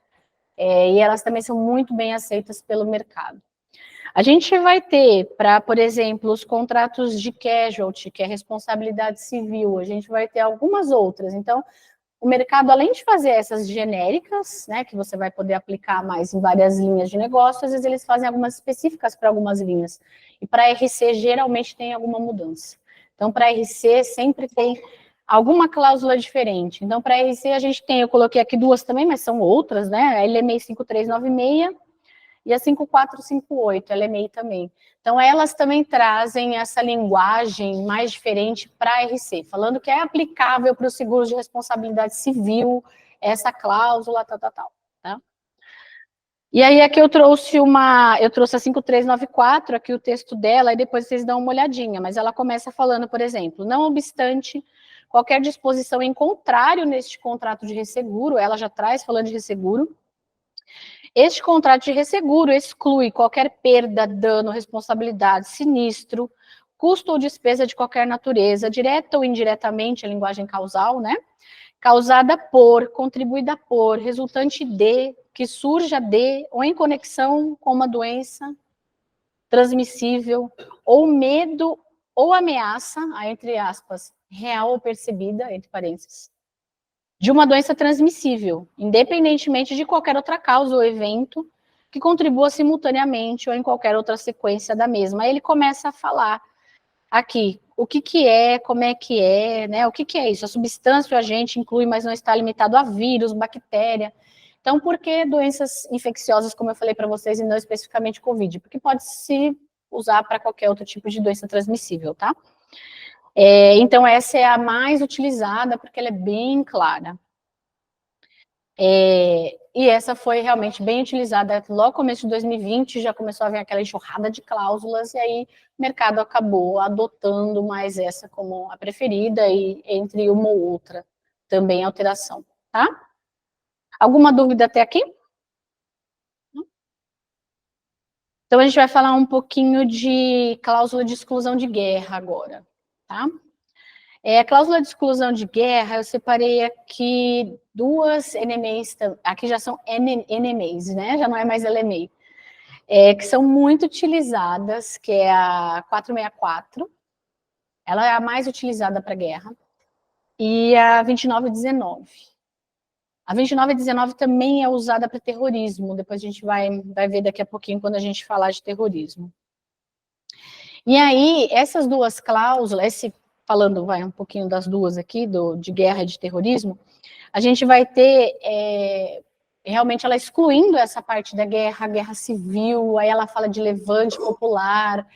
e elas também são muito bem aceitas pelo mercado. A gente vai ter, para, por exemplo, os contratos de casualty, que é responsabilidade civil, a gente vai ter algumas outras. Então, o mercado, além de fazer essas genéricas, né, que você vai poder aplicar mais em várias linhas de negócio, às vezes eles fazem algumas específicas para algumas linhas. E para RC, geralmente, tem alguma mudança. Então, para RC, sempre tem alguma cláusula diferente. Então, para RC, a gente tem, eu coloquei aqui duas também, mas são outras, né? A LMA 5396 e a 5458, a LMA também. Então, elas também trazem essa linguagem mais diferente para a RC, falando que é aplicável para os seguros de responsabilidade civil, essa cláusula, tal, tá? E aí, aqui eu trouxe a 5394, aqui o texto dela, e depois vocês dão uma olhadinha, mas ela começa falando, por exemplo, não obstante qualquer disposição em contrário neste contrato de resseguro, ela já traz falando de resseguro, este contrato de resseguro exclui qualquer perda, dano, responsabilidade, sinistro, custo ou despesa de qualquer natureza, direta ou indiretamente, a linguagem causal, né? Causada por, contribuída por, resultante de, que surja de, ou em conexão com uma doença transmissível, ou medo ou ameaça, entre aspas, real ou percebida, entre parênteses, de uma doença transmissível, independentemente de qualquer outra causa ou evento que contribua simultaneamente ou em qualquer outra sequência da mesma. Aí ele começa a falar aqui o que é, como é que é, né? O que é isso? A substância, o agente inclui, mas não está limitado a vírus, bactéria. Então, por que doenças infecciosas, como eu falei para vocês, e não especificamente Covid? Porque pode se usar para qualquer outro tipo de doença transmissível, tá? Então, essa é a mais utilizada, porque ela é bem clara. E essa foi realmente bem utilizada logo no começo de 2020, já começou a vir aquela enxurrada de cláusulas, e aí o mercado acabou adotando mais essa como a preferida, e entre uma ou outra também alteração, tá? Alguma dúvida até aqui? Então, a gente vai falar um pouquinho de cláusula de exclusão de guerra agora, tá? A cláusula de exclusão de guerra, eu separei aqui duas NMAs, aqui já são NMAs, né? Já não é mais LMA, que são muito utilizadas, que é a 464, ela é a mais utilizada para guerra, e a 2919. A 2919 também é usada para terrorismo, depois a gente vai ver daqui a pouquinho quando a gente falar de terrorismo. E aí, essas duas cláusulas, falando um pouquinho das duas aqui, de guerra e de terrorismo, a gente vai ter realmente ela excluindo essa parte da guerra civil, aí ela fala de levante popular.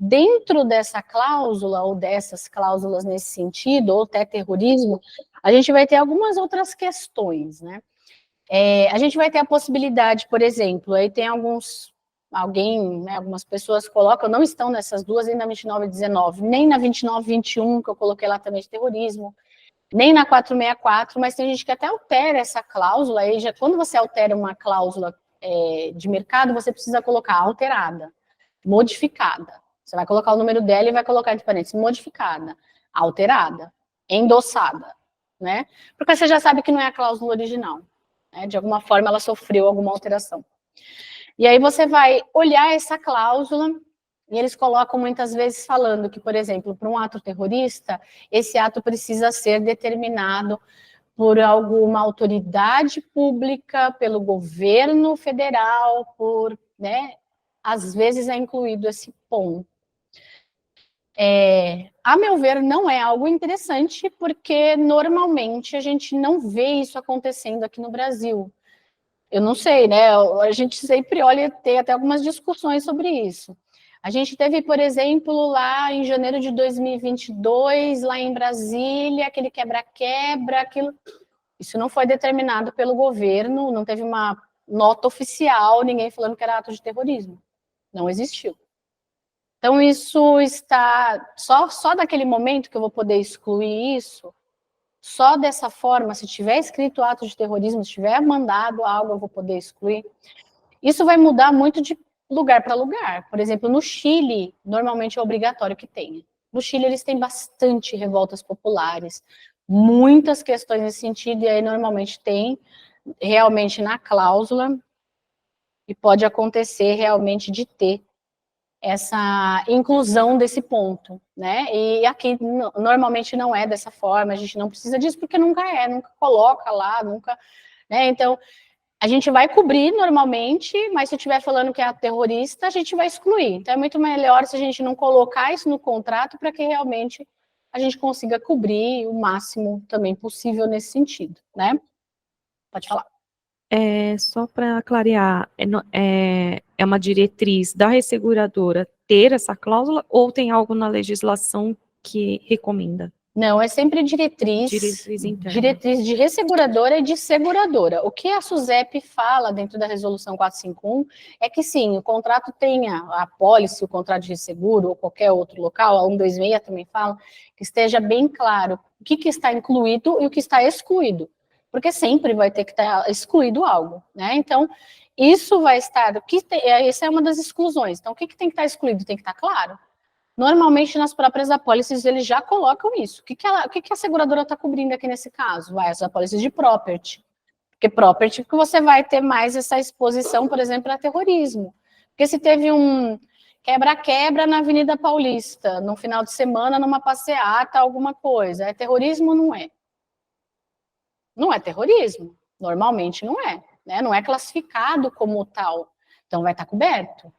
Dentro dessa cláusula, ou dessas cláusulas nesse sentido, ou até terrorismo, a gente vai ter algumas outras questões, né? A gente vai ter a possibilidade, por exemplo, aí tem algumas pessoas colocam, não estão nessas duas, nem na 29 e 19, nem na 29 e 21, que eu coloquei lá também de terrorismo, nem na 464, mas tem gente que até altera essa cláusula, aí já, quando você altera uma cláusula de mercado, você precisa colocar alterada, modificada. Você vai colocar o número dela e vai colocar entre parênteses, modificada, alterada, endossada, né? Porque você já sabe que não é a cláusula original, né? De alguma forma ela sofreu alguma alteração. E aí você vai olhar essa cláusula, e eles colocam muitas vezes falando que, por exemplo, para um ato terrorista, esse ato precisa ser determinado por alguma autoridade pública, pelo governo federal, né? Às vezes é incluído esse ponto. A meu ver, não é algo interessante, porque normalmente a gente não vê isso acontecendo aqui no Brasil. Eu não sei, né? A gente sempre olha, tem até algumas discussões sobre isso. A gente teve, por exemplo, lá em janeiro de 2022, lá em Brasília, aquele quebra-quebra, aquilo. Isso não foi determinado pelo governo, não teve uma nota oficial, ninguém falando que era ato de terrorismo. Não existiu. Então, isso está... Só daquele momento que eu vou poder excluir isso, só dessa forma, se tiver escrito ato de terrorismo, se tiver mandado algo, eu vou poder excluir. Isso vai mudar muito de lugar para lugar. Por exemplo, no Chile, normalmente é obrigatório que tenha. No Chile, eles têm bastante revoltas populares, muitas questões nesse sentido, e aí normalmente tem realmente na cláusula, e pode acontecer realmente de ter essa inclusão desse ponto, né? E aqui normalmente não é dessa forma, a gente não precisa disso porque nunca coloca lá, nunca, né? Então, a gente vai cobrir normalmente, mas se estiver falando que é terrorista, a gente vai excluir. Então, é muito melhor se a gente não colocar isso no contrato para que realmente a gente consiga cobrir o máximo também possível nesse sentido, né? Pode falar. Só para clarear, é uma diretriz da resseguradora ter essa cláusula ou tem algo na legislação que recomenda? Não, é sempre diretriz interna. Diretriz de resseguradora e de seguradora. O que a SUSEP fala dentro da resolução 451 é que sim, o contrato tenha a apólice, o contrato de resseguro ou qualquer outro local, a 126 também fala, que esteja bem claro o que está incluído e o que está excluído. Porque sempre vai ter que estar excluído algo, né? Então, isso vai estar... essa é uma das exclusões. Então, o que tem que estar excluído? Tem que estar claro. Normalmente, nas próprias apólices, eles já colocam isso. O que a seguradora está cobrindo aqui nesse caso? As apólices de property. Porque property, que você vai ter mais essa exposição, por exemplo, a terrorismo. Porque se teve um quebra-quebra na Avenida Paulista, no final de semana, numa passeata, alguma coisa, é terrorismo ou não é? Não é terrorismo. Normalmente não é. Né? Não é classificado como tal. Então, vai estar coberto.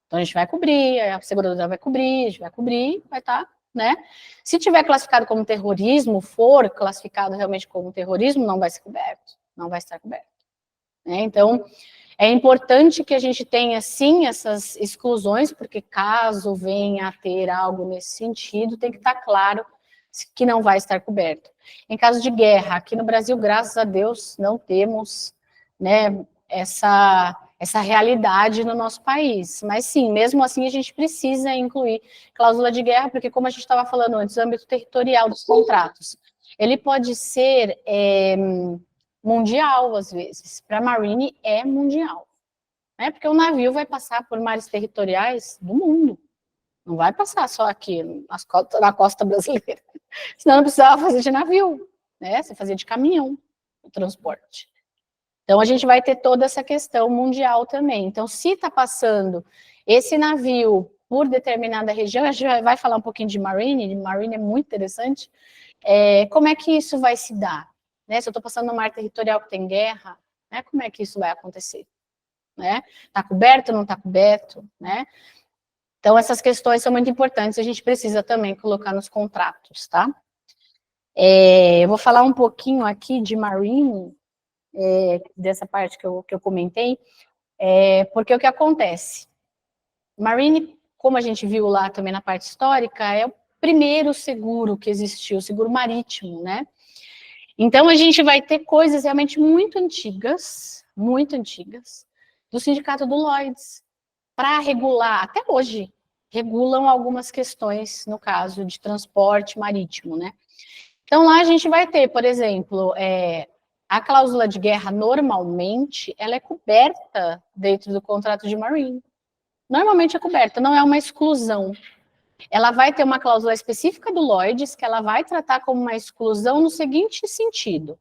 Então, a gente vai cobrir, a seguradora vai cobrir, a gente vai cobrir, vai estar, né? Se tiver classificado como terrorismo, for classificado realmente como terrorismo, não vai ser coberto, não vai estar coberto. Né? Então, é importante que a gente tenha, sim, essas exclusões, porque caso venha a ter algo nesse sentido, tem que estar claro que não vai estar coberto. Em caso de guerra, aqui no Brasil, graças a Deus, não temos, né, essa realidade no nosso país. Mas sim, mesmo assim a gente precisa incluir cláusula de guerra, porque como a gente estava falando antes, o âmbito territorial dos contratos, ele pode ser mundial, às vezes. Para a Marine é mundial. Né? Porque o navio vai passar por mares territoriais do mundo. Não vai passar só aqui na costa brasileira. Senão não precisava fazer de navio, né? Você fazia de caminhão o transporte. Então, a gente vai ter toda essa questão mundial também. Então, se está passando esse navio por determinada região, a gente vai falar um pouquinho de Marine é muito interessante, como é que isso vai se dar? Né? Se eu estou passando no mar territorial que tem guerra, né? Como é que isso vai acontecer? Né? Está coberto, não está coberto? Né? Então, essas questões são muito importantes, a gente precisa também colocar nos contratos, tá? Eu vou falar um pouquinho aqui de Marine, dessa parte que eu comentei, porque o que acontece? Marine, como a gente viu lá também na parte histórica, é o primeiro seguro que existiu, o seguro marítimo, né? Então, a gente vai ter coisas realmente muito antigas, do sindicato do Lloyds, para regular, até hoje, regulam algumas questões, no caso de transporte marítimo, né? Então, lá a gente vai ter, por exemplo, a cláusula de guerra, normalmente, ela é coberta dentro do contrato de marine. Normalmente é coberta, não é uma exclusão. Ela vai ter uma cláusula específica do Lloyds, que ela vai tratar como uma exclusão no seguinte sentido.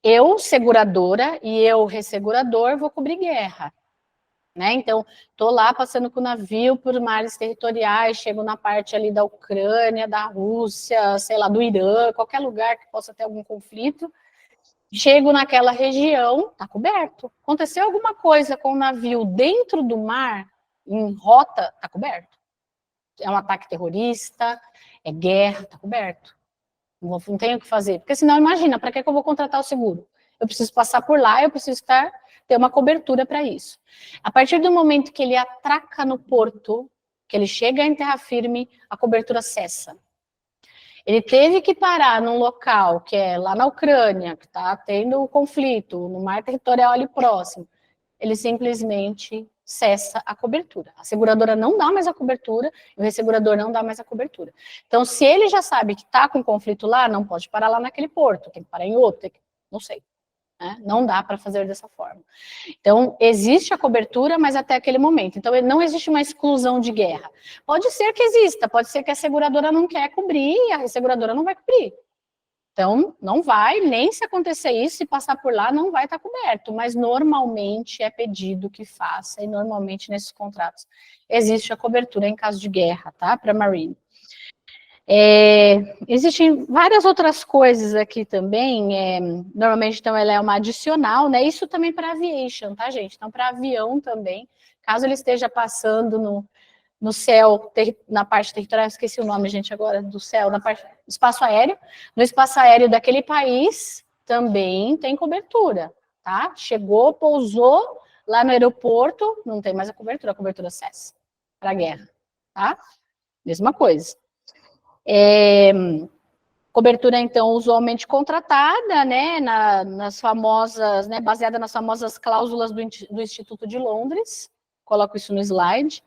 Eu, seguradora, e eu, ressegurador, vou cobrir guerra. Né? Então, estou lá passando com o navio por mares territoriais, chego na parte ali da Ucrânia, da Rússia, sei lá, do Irã, qualquer lugar que possa ter algum conflito. Chego naquela região, está coberto. Aconteceu alguma coisa com o navio dentro do mar, em rota, está coberto. É um ataque terrorista, é guerra, está coberto. Não tenho o que fazer. Porque senão, imagina, para que eu vou contratar o seguro? Eu preciso passar por lá, eu preciso ter uma cobertura para isso. A partir do momento que ele atraca no porto, que ele chega em terra firme, a cobertura cessa. Ele teve que parar num local que é lá na Ucrânia, que está tendo conflito, no mar territorial ali próximo. Ele simplesmente cessa a cobertura. A seguradora não dá mais a cobertura e o ressegurador não dá mais a cobertura. Então, se ele já sabe que está com conflito lá, não pode parar lá naquele porto, tem que parar em outro, não sei. Né? Não dá para fazer dessa forma. Então, existe a cobertura, mas até aquele momento. Então, não existe uma exclusão de guerra. Pode ser que exista, pode ser que a seguradora não quer cobrir e a resseguradora não vai cobrir. Então, não vai, nem se acontecer isso, se passar por lá, não vai estar coberto, mas normalmente é pedido que faça, e normalmente nesses contratos existe a cobertura em caso de guerra, tá? Para Marine. Existem várias outras coisas aqui também, normalmente, então, ela é uma adicional, né? Isso também para aviation, tá, gente? Então, para avião também, caso ele esteja passando no céu, na parte territorial, esqueci o nome, gente, agora, do céu, na parte espaço aéreo, no espaço aéreo daquele país, também tem cobertura, tá? Chegou, pousou lá no aeroporto, não tem mais a cobertura cessa para a guerra, tá? Mesma coisa. Cobertura, então, usualmente contratada, né, nas famosas, né, baseada nas famosas cláusulas do Instituto de Londres, coloco isso no slide,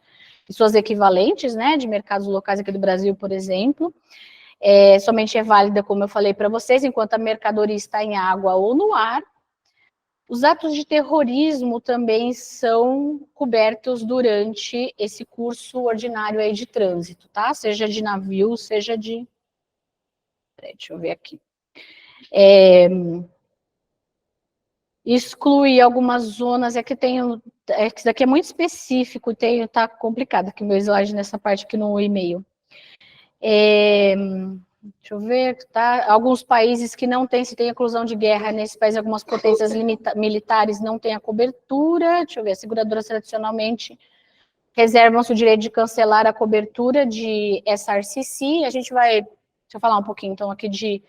e suas equivalentes, né, de mercados locais aqui do Brasil, por exemplo, somente é válida, como eu falei para vocês, enquanto a mercadoria está em água ou no ar. Os atos de terrorismo também são cobertos durante esse curso ordinário aí de trânsito, tá? Seja de navio, seja de... Deixa eu ver aqui. Exclui algumas zonas, que isso daqui é muito específico, tá complicado aqui meu slide nessa parte aqui no e-mail. Deixa eu ver, tá? Alguns países que não tem, se tem inclusão de guerra nesse país, algumas potências militares não têm a cobertura. Deixa eu ver, as seguradoras tradicionalmente reservam-se o direito de cancelar a cobertura de SRCC. A gente vai, deixa eu falar um pouquinho então aqui de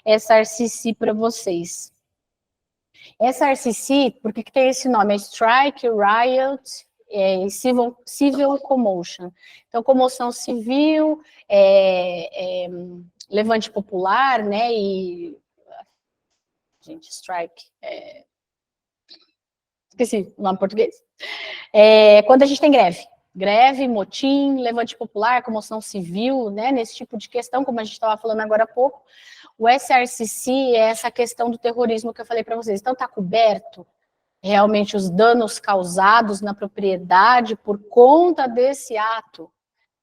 SRCC para vocês. SRCC, por que tem esse nome? É Strike, Riot, Civil Commotion. Então, comoção civil, levante popular, né, e... Gente, strike... Esqueci o nome em português. Quando a gente tem greve, motim, levante popular, comoção civil, né, nesse tipo de questão, como a gente estava falando agora há pouco, o SRCC é essa questão do terrorismo que eu falei para vocês. Então, está coberto realmente os danos causados na propriedade por conta desse ato.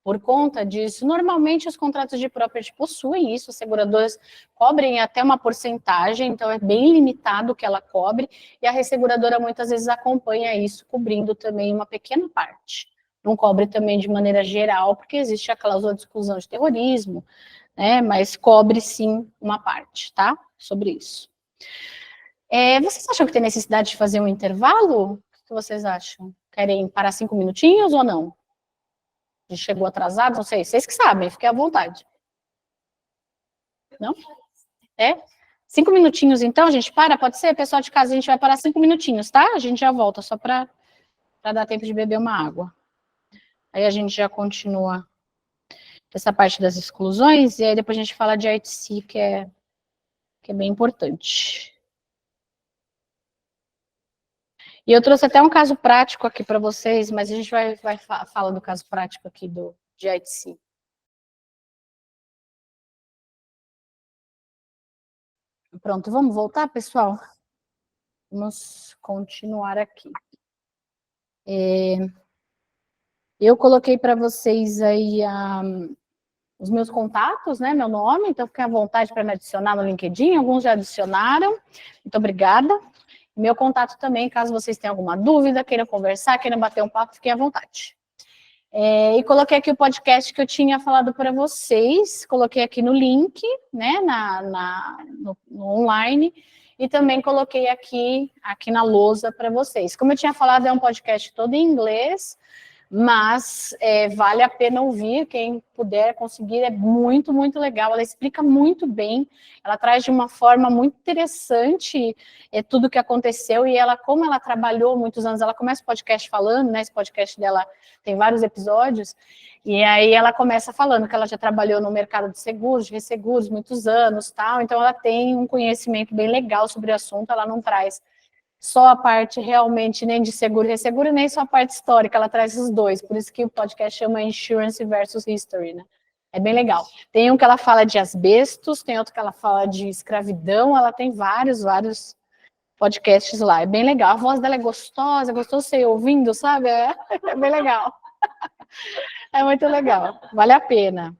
Por conta disso, normalmente os contratos de property possuem isso, as seguradoras cobrem até uma porcentagem, então é bem limitado o que ela cobre, e a resseguradora muitas vezes acompanha isso, cobrindo também uma pequena parte. Não cobre também de maneira geral, porque existe a cláusula de exclusão de terrorismo, né, mas cobre sim uma parte, tá? Sobre isso. Vocês acham que tem necessidade de fazer um intervalo? O que vocês acham? Querem parar 5 minutinhos ou não? A gente chegou atrasado, não sei, vocês que sabem, fiquem à vontade. Não? 5 minutinhos então, a gente para, pode ser? Pessoal de casa, a gente vai parar 5 minutinhos, tá? A gente já volta, só para dar tempo de beber uma água. Aí a gente já continua essa parte das exclusões, e aí depois a gente fala de ITC, que é que é bem importante. E eu trouxe até um caso prático aqui para vocês, mas a gente vai falar do caso prático aqui de ITC. Pronto, vamos voltar, pessoal? Vamos continuar aqui. Eu coloquei para vocês aí os meus contatos, né, meu nome, então fiquem à vontade para me adicionar no LinkedIn, alguns já adicionaram, muito obrigada. Meu contato também, caso vocês tenham alguma dúvida, queiram conversar, queiram bater um papo, fiquem à vontade. E coloquei aqui o podcast que eu tinha falado para vocês, coloquei aqui no link, né, no online, e também coloquei aqui na lousa para vocês. Como eu tinha falado, é um podcast todo em inglês, mas vale a pena ouvir, quem puder conseguir, é muito, muito legal, ela explica muito bem, ela traz de uma forma muito interessante tudo o que aconteceu, e ela, como ela trabalhou muitos anos, ela começa o podcast falando, né, esse podcast dela tem vários episódios, e aí ela começa falando que ela já trabalhou no mercado de seguros, de resseguros, muitos anos, tal, então ela tem um conhecimento bem legal sobre o assunto, ela não traz só a parte realmente nem de seguro e resseguro, nem só a parte histórica, ela traz os dois, por isso que o podcast chama Insurance versus History, né? É bem legal. Tem um que ela fala de asbestos, tem outro que ela fala de escravidão, ela tem vários podcasts lá, é bem legal. A voz dela é gostosa, gostoso você ir ouvindo, sabe? É bem legal. É muito legal, vale a pena.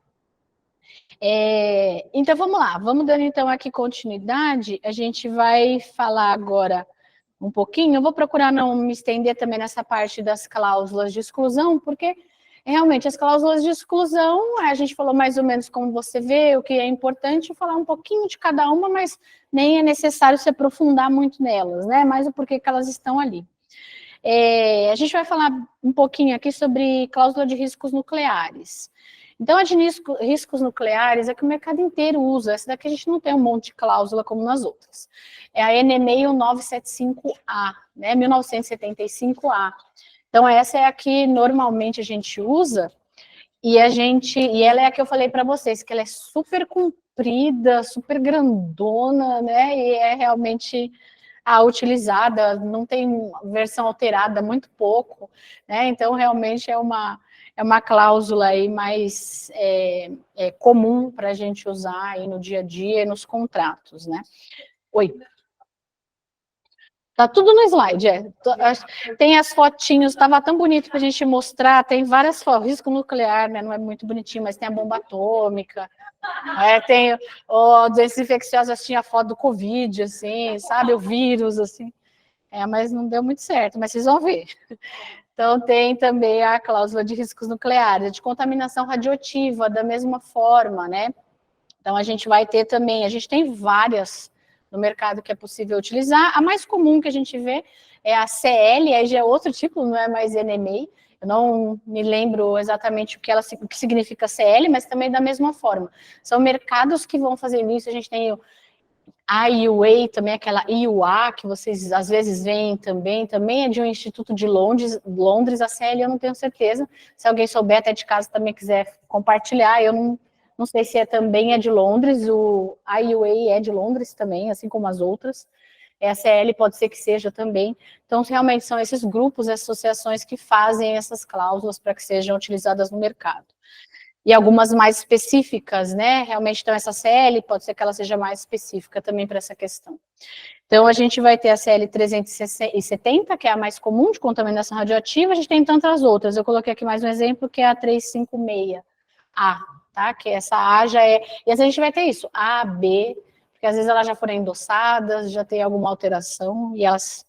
Então, vamos lá, vamos dando então aqui continuidade, a gente vai falar agora um pouquinho, eu vou procurar não me estender também nessa parte das cláusulas de exclusão, porque realmente as cláusulas de exclusão, a gente falou mais ou menos como você vê, o que é importante, falar um pouquinho de cada uma, mas nem é necessário se aprofundar muito nelas, né? Mas o porquê que elas estão ali. A gente vai falar um pouquinho aqui sobre cláusula de riscos nucleares. Então, a de riscos nucleares é que o mercado inteiro usa. Essa daqui a gente não tem um monte de cláusula como nas outras. É a NMEI 975A, né, 1975A. Então, essa é a que normalmente a gente usa, e ela é a que eu falei para vocês, que ela é super comprida, super grandona, né, e é realmente utilizada, não tem versão alterada, muito pouco, né, então realmente é uma cláusula aí mais comum para a gente usar aí no dia a dia e nos contratos, né? Oi. Tá tudo no slide, Tem as fotinhos, estava tão bonito para a gente mostrar, tem várias fotos, risco nuclear, né? Não é muito bonitinho, mas tem a bomba atômica, tem o doenças infecciosas, tinha a foto do Covid, assim, sabe? O vírus, assim. Mas não deu muito certo, mas vocês vão ver. Então, tem também a cláusula de riscos nucleares, de contaminação radioativa, da mesma forma, né? Então, a gente vai ter também, a gente tem várias no mercado que é possível utilizar. A mais comum que a gente vê é a CL, aí já é outro tipo, não é mais NMEI. Eu não me lembro exatamente o que significa CL, mas também da mesma forma. São mercados que vão fazer isso, a gente tem a IUA, também aquela IUA, que vocês às vezes veem também é de um instituto de Londres, a CL eu não tenho certeza, se alguém souber até de casa também quiser compartilhar, eu não sei se também é de Londres, a IUA é de Londres também, assim como as outras, a CL pode ser que seja também, então realmente são esses grupos, associações que fazem essas cláusulas para que sejam utilizadas no mercado. E algumas mais específicas, né? Realmente, então, essa CL, pode ser que ela seja mais específica também para essa questão. Então, a gente vai ter a CL 370, que é a mais comum de contaminação radioativa, a gente tem tantas outras. Eu coloquei aqui mais um exemplo, que é a 356A, tá? Que essa A já é... E essa a gente vai ter isso, A, B, porque às vezes elas já foram endossadas, já tem alguma alteração, e elas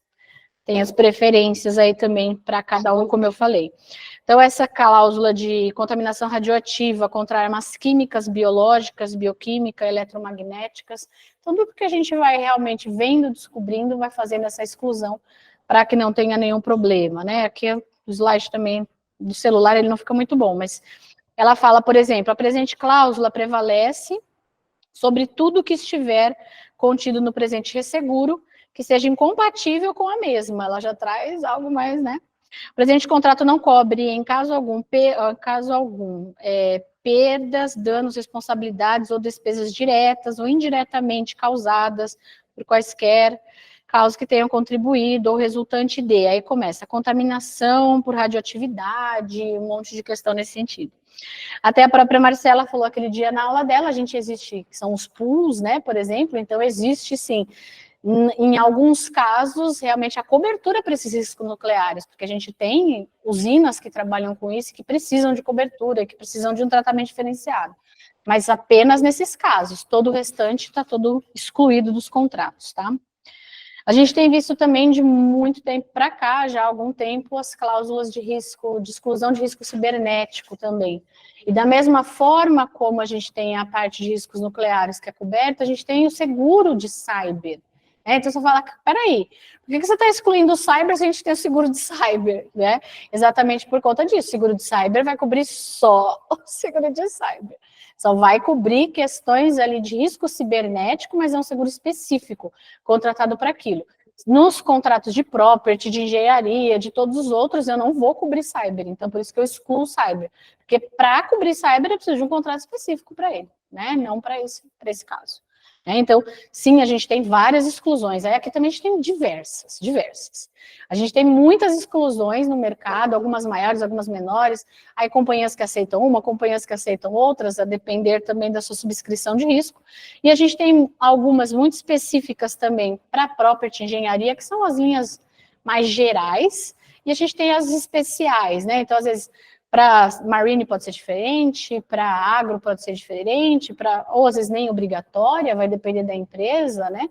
têm as preferências aí também para cada um, como eu falei. Então, essa cláusula de contaminação radioativa contra armas químicas, biológicas, bioquímicas, eletromagnéticas, tudo que a gente vai realmente vendo, descobrindo, vai fazendo essa exclusão para que não tenha nenhum problema, né? Aqui o slide também do celular, ele não fica muito bom, mas ela fala, por exemplo, a presente cláusula prevalece sobre tudo que estiver contido no presente resseguro, que seja incompatível com a mesma. Ela já traz algo mais, né? O presente contrato não cobre, em caso algum, perdas, danos, responsabilidades ou despesas diretas ou indiretamente causadas por quaisquer causas que tenham contribuído ou resultante de. Aí começa a contaminação por radioatividade, um monte de questão nesse sentido. Até a própria Marcela falou aquele dia na aula dela, a gente existe, são os pools, né, por exemplo, então existe sim, em alguns casos, realmente a cobertura para esses riscos nucleares, porque a gente tem usinas que trabalham com isso, que precisam de cobertura, que precisam de um tratamento diferenciado, mas apenas nesses casos, todo o restante está todo excluído dos contratos, tá? A gente tem visto também de muito tempo para cá, já há algum tempo, as cláusulas de risco, de exclusão de risco cibernético também. E da mesma forma como a gente tem a parte de riscos nucleares que é coberta, a gente tem o seguro de cyber. Então você fala, peraí, por que você está excluindo o cyber se a gente tem o seguro de cyber? Né? Exatamente por conta disso, o seguro de cyber vai cobrir só o seguro de cyber. Só vai cobrir questões ali de risco cibernético, mas é um seguro específico, contratado para aquilo. Nos contratos de property, de engenharia, de todos os outros, eu não vou cobrir cyber, então por isso que eu excluo cyber. Porque para cobrir cyber, eu preciso de um contrato específico para ele, né? Não para esse caso. Então, sim, a gente tem várias exclusões. Aí aqui também a gente tem diversas. A gente tem muitas exclusões no mercado, algumas maiores, algumas menores. Aí companhias que aceitam uma, companhias que aceitam outras, a depender também da sua subscrição de risco. E a gente tem algumas muito específicas também para property engenharia, que são as linhas mais gerais, e a gente tem as especiais, né? Então, às vezes, para marine pode ser diferente, para agro pode ser diferente, ou às vezes nem obrigatória, vai depender da empresa, né?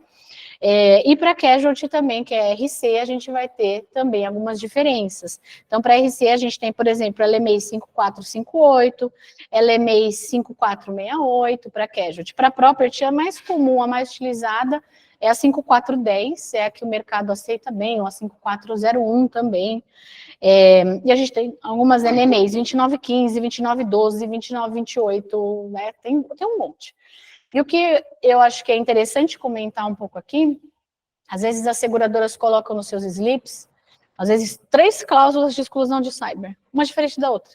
E para casualty também, que é RC, a gente vai ter também algumas diferenças. Então, para RC, a gente tem, por exemplo, LMEI 5458, LMEI 5468 para casualty. Para property, a mais comum, a mais utilizada é a 5410, é a que o mercado aceita bem, ou a 5401 também. E a gente tem algumas NMEs, 2915, 2912, 2928, né? Tem um monte. E o que eu acho que é interessante comentar um pouco aqui, às vezes as seguradoras colocam nos seus slips, às vezes 3 cláusulas de exclusão de cyber, uma diferente da outra.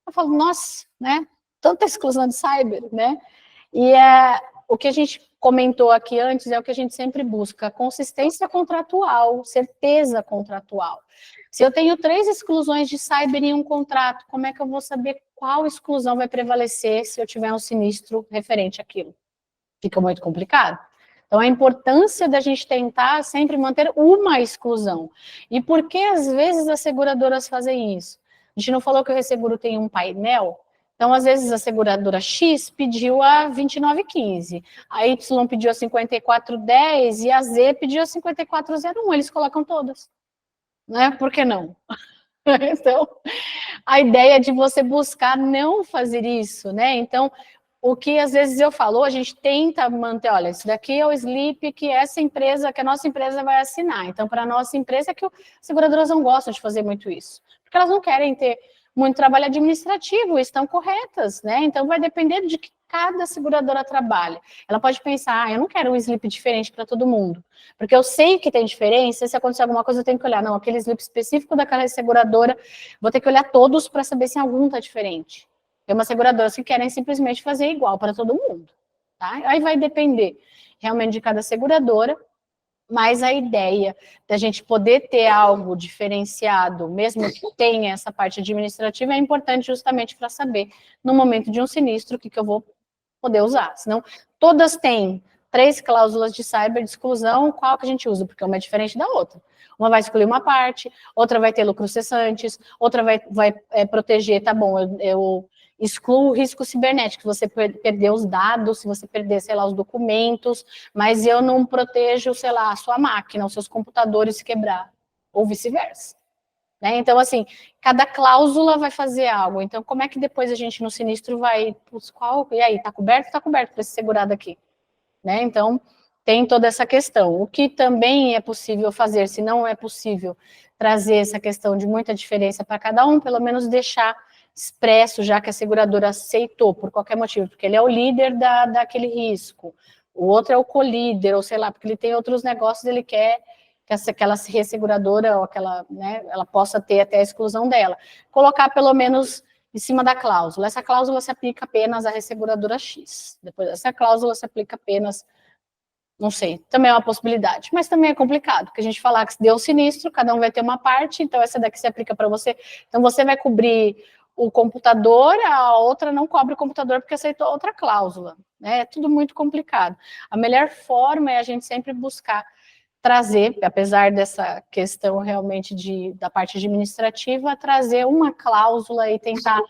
Eu falo, nossa, né? Tanta exclusão de cyber, né? E o que a gente comentou aqui antes é o que a gente sempre busca, consistência contratual, certeza contratual. Se eu tenho 3 exclusões de cyber em um contrato, como é que eu vou saber qual exclusão vai prevalecer se eu tiver um sinistro referente àquilo? Fica muito complicado. Então, a importância da gente tentar sempre manter uma exclusão. E por que, às vezes, as seguradoras fazem isso? A gente não falou que o resseguro tem um painel? Então, às vezes, a seguradora X pediu a 2915, a Y pediu a 5410 e a Z pediu a 5401. Eles colocam todas. Né? Por que não? Então, a ideia de você buscar não fazer isso, né? Então, o que às vezes eu falo, a gente tenta manter, olha, isso daqui é o slip que essa empresa, que a nossa empresa vai assinar. Então, para a nossa empresa, é que as seguradoras não gostam de fazer muito isso, porque elas não querem ter muito trabalho administrativo, estão corretas, né? Então, vai depender de que cada seguradora trabalha. Ela pode pensar, eu não quero um slip diferente para todo mundo, porque eu sei que tem diferença, se acontecer alguma coisa eu tenho que olhar, não, aquele slip específico daquela seguradora, vou ter que olhar todos para saber se algum está diferente. Tem umas seguradoras que querem simplesmente fazer igual para todo mundo, tá? Aí vai depender realmente de cada seguradora, mas a ideia da gente poder ter algo diferenciado, mesmo que tenha essa parte administrativa, é importante justamente para saber, no momento de um sinistro, o que eu vou poder usar. Senão, todas têm 3 cláusulas de cyber de exclusão, qual que a gente usa? Porque uma é diferente da outra. Uma vai excluir uma parte, outra vai ter lucros cessantes, outra vai proteger, tá bom, eu excluo o risco cibernético, se você perder os dados, se você perder, sei lá, os documentos, mas eu não protejo, sei lá, a sua máquina, os seus computadores se quebrar, ou vice-versa. Né? Então, assim, cada cláusula vai fazer algo. Então, como é que depois a gente no sinistro vai, e aí, tá coberto? Tá coberto para esse segurado aqui. Né? Então, tem toda essa questão. O que também é possível fazer, se não é possível trazer essa questão de muita diferença para cada um, pelo menos deixar expresso, já que a seguradora aceitou, por qualquer motivo, porque ele é o líder daquele risco, o outro é o co-líder, ou sei lá, porque ele tem outros negócios, ele quer que aquela resseguradora, ou aquela, né, ela possa ter até a exclusão dela. Colocar pelo menos em cima da cláusula. Essa cláusula se aplica apenas à resseguradora X. Depois, essa cláusula se aplica apenas, não sei, também é uma possibilidade. Mas também é complicado, porque a gente falar que deu sinistro, cada um vai ter uma parte, então essa daqui se aplica para você. Então você vai cobrir o computador, a outra não cobre o computador porque aceitou outra cláusula. Né? É tudo muito complicado. A melhor forma é a gente sempre buscar trazer, apesar dessa questão realmente da parte administrativa, trazer uma cláusula e tentar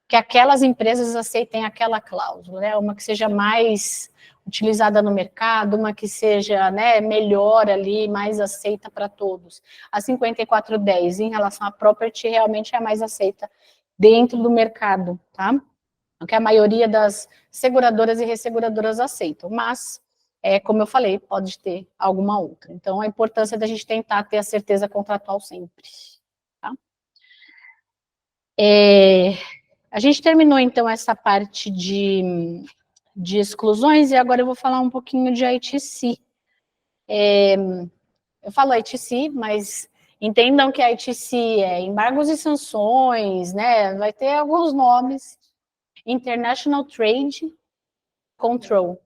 que aquelas empresas aceitem aquela cláusula, né? Uma que seja mais utilizada no mercado, uma que seja, né, melhor ali, mais aceita para todos. A 5410, em relação à property, realmente é a mais aceita dentro do mercado, tá? O que a maioria das seguradoras e resseguradoras aceitam, mas, como eu falei, pode ter alguma outra. Então, a importância da gente tentar ter a certeza contratual sempre, tá? A gente terminou, então, essa parte de exclusões, e agora eu vou falar um pouquinho de ITC. Eu falo ITC, mas entendam que a ITC é embargos e sanções, né? Vai ter alguns nomes. International Trade Control.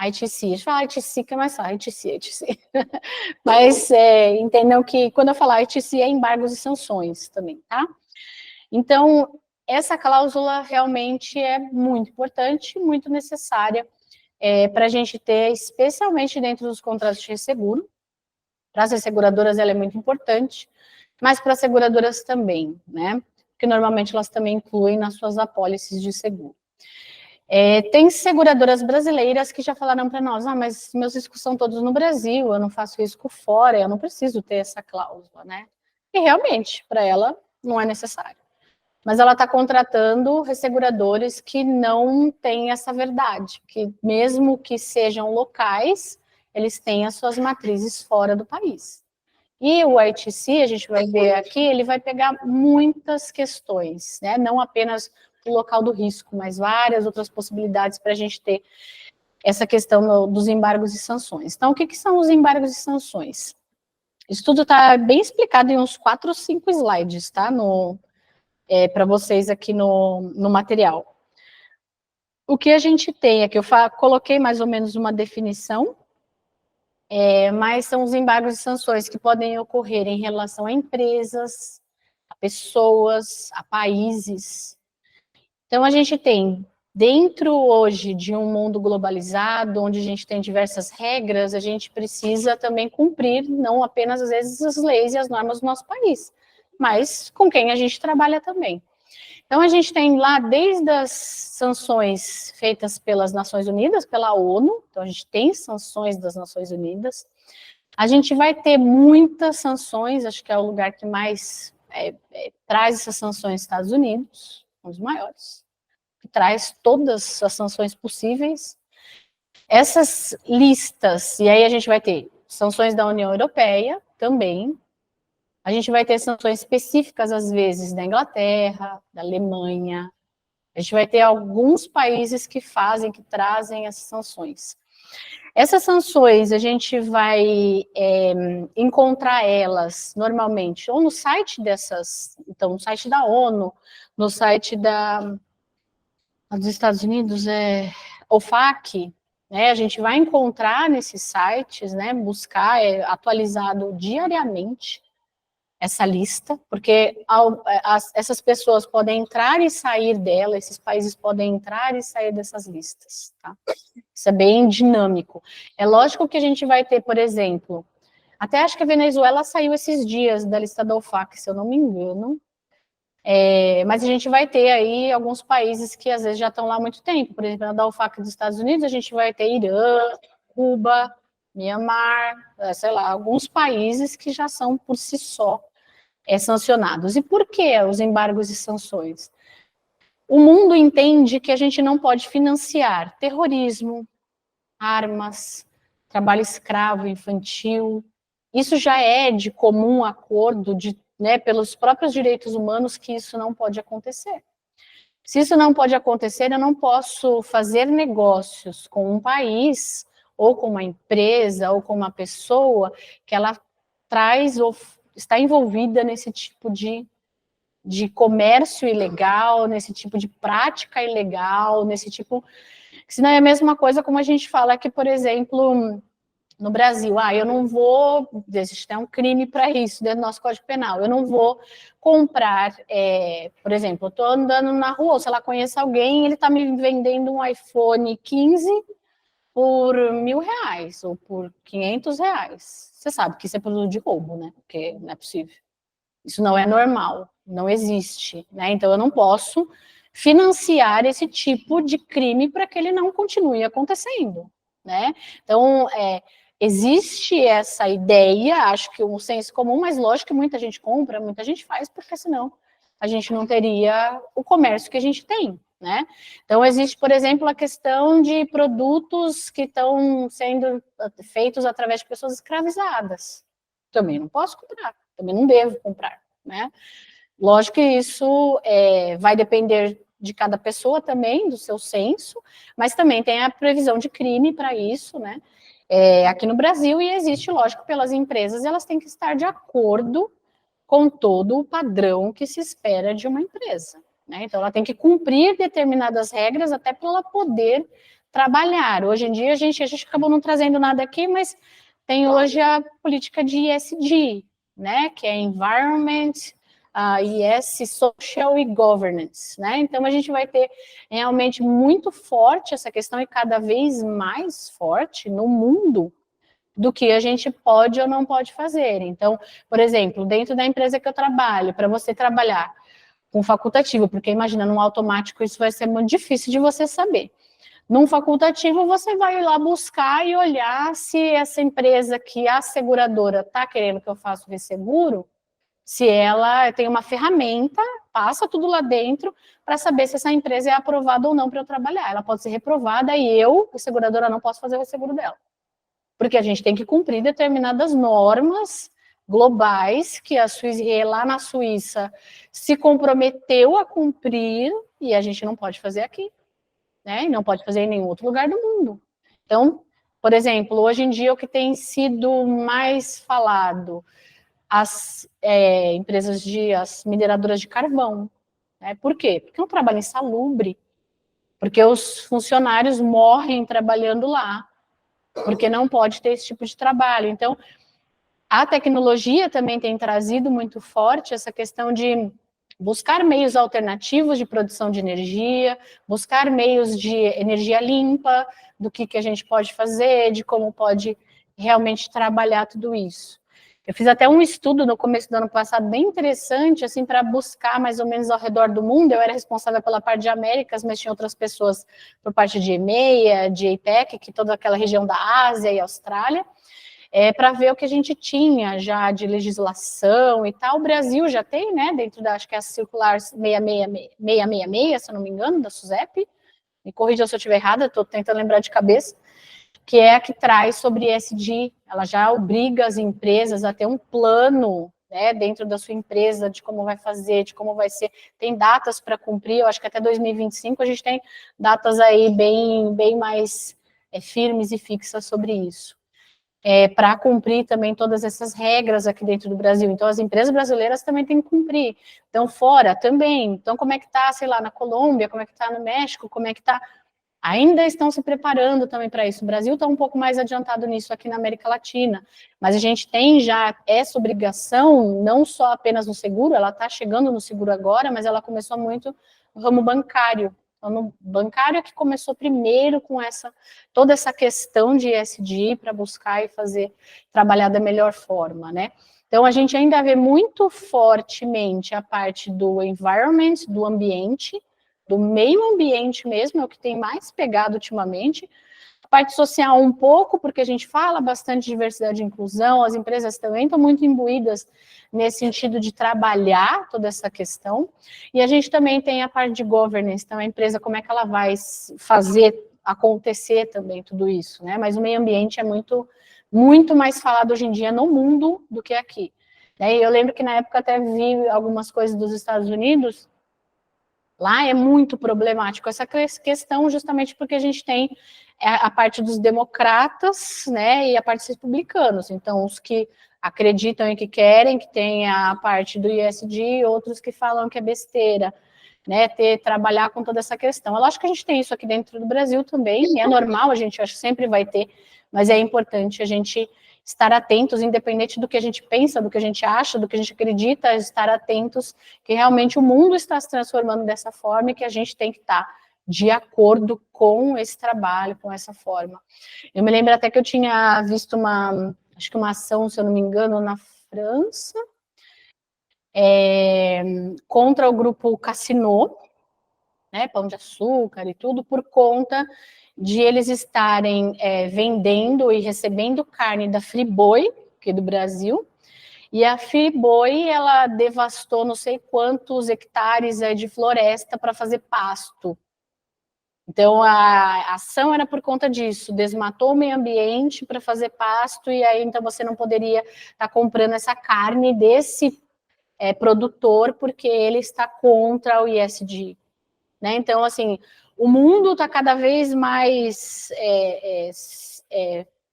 ITC. Deixa eu falar ITC, que é mais fácil. ITC. Mas entendam que quando eu falar ITC é embargos e sanções também, tá? Então, essa cláusula realmente é muito importante, muito necessária para a gente ter, especialmente dentro dos contratos de resseguro. Para as resseguradoras ela é muito importante, mas para as seguradoras também, né? Porque normalmente elas também incluem nas suas apólices de seguro. Tem seguradoras brasileiras que já falaram para nós, mas meus riscos são todos no Brasil, eu não faço risco fora, eu não preciso ter essa cláusula, né? E realmente, para ela, não é necessário. Mas ela está contratando resseguradores que não têm essa verdade, que mesmo que sejam locais, eles têm as suas matrizes fora do país. E o ITC, a gente vai ver aqui, ele vai pegar muitas questões, né? Não apenas o local do risco, mas várias outras possibilidades para a gente ter essa questão dos embargos e sanções. Então, o que são os embargos e sanções? Isso tudo está bem explicado em uns 4 ou 5 slides, tá? Para vocês aqui no material. O que a gente tem aqui, eu coloquei mais ou menos uma definição, mas são os embargos e sanções que podem ocorrer em relação a empresas, a pessoas, a países. Então, a gente tem, dentro hoje de um mundo globalizado, onde a gente tem diversas regras, a gente precisa também cumprir, não apenas, às vezes, as leis e as normas do nosso país, mas com quem a gente trabalha também. Então, a gente tem lá, desde as sanções feitas pelas Nações Unidas, pela ONU, então a gente tem sanções das Nações Unidas, a gente vai ter muitas sanções, acho que é o lugar que mais traz essas sanções, Estados Unidos, um dos maiores, que traz todas as sanções possíveis. Essas listas, e aí a gente vai ter sanções da União Europeia também, a gente vai ter sanções específicas, às vezes, da Inglaterra, da Alemanha. A gente vai ter alguns países que trazem essas sanções. Essas sanções, a gente vai encontrar elas, normalmente, ou no site então, no site da ONU, no site dos Estados Unidos, OFAC, né? A gente vai encontrar nesses sites, né? Buscar, atualizado diariamente, essa lista, porque essas pessoas podem entrar e sair dela, esses países podem entrar e sair dessas listas, tá? Isso é bem dinâmico. É lógico que a gente vai ter, por exemplo, até acho que a Venezuela saiu esses dias da lista da OFAC, se eu não me engano, mas a gente vai ter aí alguns países que às vezes já estão lá há muito tempo, por exemplo, na da OFAC dos Estados Unidos, a gente vai ter Irã, Cuba, Mianmar, sei lá, alguns países que já são por si só sancionados. E por que os embargos e sanções? O mundo entende que a gente não pode financiar terrorismo, armas, trabalho escravo infantil. Isso já é de comum acordo, né, pelos próprios direitos humanos, que isso não pode acontecer. Se isso não pode acontecer, eu não posso fazer negócios com um país, ou com uma empresa, ou com uma pessoa, que ela traz ou está envolvida nesse tipo de de comércio ilegal, nesse tipo de prática ilegal, nesse tipo... Senão é a mesma coisa como a gente fala que, por exemplo, no Brasil, eu não vou... Existe um crime para isso dentro do nosso Código Penal. Eu não vou comprar, por exemplo, eu estou andando na rua, ou se ela conhece alguém, ele está me vendendo um iPhone 15 por R$1.000 ou por R$500. Você sabe que isso é produto de roubo, né? Porque não é possível. Isso não é normal, não existe, né? Então eu não posso financiar esse tipo de crime para que ele não continue acontecendo, né? Então, existe essa ideia, acho que um senso comum, mas lógico que muita gente compra, muita gente faz, porque senão a gente não teria o comércio que a gente tem, né? Então, existe, por exemplo, a questão de produtos que estão sendo feitos através de pessoas escravizadas. Também não posso comprar, também não devo comprar, né? Lógico que isso vai depender de cada pessoa também, do seu senso, mas também tem a previsão de crime para isso, né? Aqui no Brasil, e existe, lógico, pelas empresas, elas têm que estar de acordo com todo o padrão que se espera de uma empresa, né? Então, ela tem que cumprir determinadas regras até para ela poder trabalhar. Hoje em dia, a gente acabou não trazendo nada aqui, mas tem hoje a política de ESG, né? Que é Environment, ES, Social e Governance, né? Então, a gente vai ter realmente muito forte essa questão e cada vez mais forte no mundo do que a gente pode ou não pode fazer. Então, por exemplo, dentro da empresa que eu trabalho, para você trabalhar com facultativo, porque imagina, num automático isso vai ser muito difícil de você saber. Num facultativo, você vai lá buscar e olhar se essa empresa que a seguradora está querendo que eu faça o resseguro, se ela tem uma ferramenta, passa tudo lá dentro para saber se essa empresa é aprovada ou não para eu trabalhar. Ela pode ser reprovada e eu, a seguradora, não posso fazer o resseguro dela. Porque a gente tem que cumprir determinadas normas globais que a Suíça, lá na Suíça se comprometeu a cumprir e a gente não pode fazer aqui, né? E não pode fazer em nenhum outro lugar do mundo. Então, por exemplo, hoje em dia o que tem sido mais falado, as empresas as mineradoras de carvão, né? Por quê? Porque é um trabalho insalubre, porque os funcionários morrem trabalhando lá, porque não pode ter esse tipo de trabalho. Então, a tecnologia também tem trazido muito forte essa questão de buscar meios alternativos de produção de energia, buscar meios de energia limpa, do que a gente pode fazer, de como pode realmente trabalhar tudo isso. Eu fiz até um estudo no começo do ano passado bem interessante, assim, para buscar mais ou menos ao redor do mundo. Eu era responsável pela parte de Américas, mas tinha outras pessoas por parte de EMEA, de APEC, que toda aquela região da Ásia e Austrália, para ver o que a gente tinha já de legislação e tal. O Brasil já tem, né, dentro da, acho que é a circular 666, se eu não me engano, da SUSEP, me corrija se eu estiver errada, estou tentando lembrar de cabeça, que é a que traz sobre ESG, ela já obriga as empresas a ter um plano, né, dentro da sua empresa, de como vai fazer, de como vai ser, tem datas para cumprir, eu acho que até 2025 a gente tem datas aí bem mais firmes e fixas sobre isso. Para cumprir também todas essas regras aqui dentro do Brasil. Então, as empresas brasileiras também têm que cumprir. Então, fora também. Então, como é que está, sei lá, na Colômbia, como é que está no México, como é que está... Ainda estão se preparando também para isso. O Brasil está um pouco mais adiantado nisso aqui na América Latina, mas a gente tem já essa obrigação, não só apenas no seguro, ela está chegando no seguro agora, mas ela começou muito no ramo bancário. Então, no bancário é que começou primeiro com toda essa questão de ESG para buscar e trabalhar da melhor forma, né? Então, a gente ainda vê muito fortemente a parte do environment, do ambiente, do meio ambiente mesmo, é o que tem mais pegado ultimamente. A parte social um pouco, porque a gente fala bastante de diversidade e inclusão, as empresas também estão muito imbuídas nesse sentido de trabalhar toda essa questão. E a gente também tem a parte de governance, então a empresa, como é que ela vai fazer acontecer também tudo isso, né? Mas o meio ambiente é muito mais falado hoje em dia no mundo do que aqui. E eu lembro que na época até vi algumas coisas dos Estados Unidos. Lá é muito problemático essa questão, justamente porque a gente tem a parte dos democratas, né, e a parte dos republicanos. Então, os que acreditam em que querem que tenha a parte do ISD, outros que falam que é besteira, né, trabalhar com toda essa questão. Eu acho que a gente tem isso aqui dentro do Brasil também, é normal, a gente acho que sempre vai ter, mas é importante a gente estar atentos, independente do que a gente pensa, do que a gente acha, do que a gente acredita, estar atentos que realmente o mundo está se transformando dessa forma e que a gente tem que estar de acordo com esse trabalho, com essa forma. Eu me lembro até que eu tinha visto acho que uma ação, se eu não me engano, na França, contra o grupo Casino, né, Pão de Açúcar e tudo, por conta de eles estarem vendendo e recebendo carne da Friboi, aqui do Brasil, e a Friboi, ela devastou não sei quantos hectares de floresta para fazer pasto. Então, a ação era por conta disso, desmatou o meio ambiente para fazer pasto, e aí, então, você não poderia estar comprando essa carne desse produtor, porque ele está contra o ISD. Né? Então, assim, o mundo está cada vez mais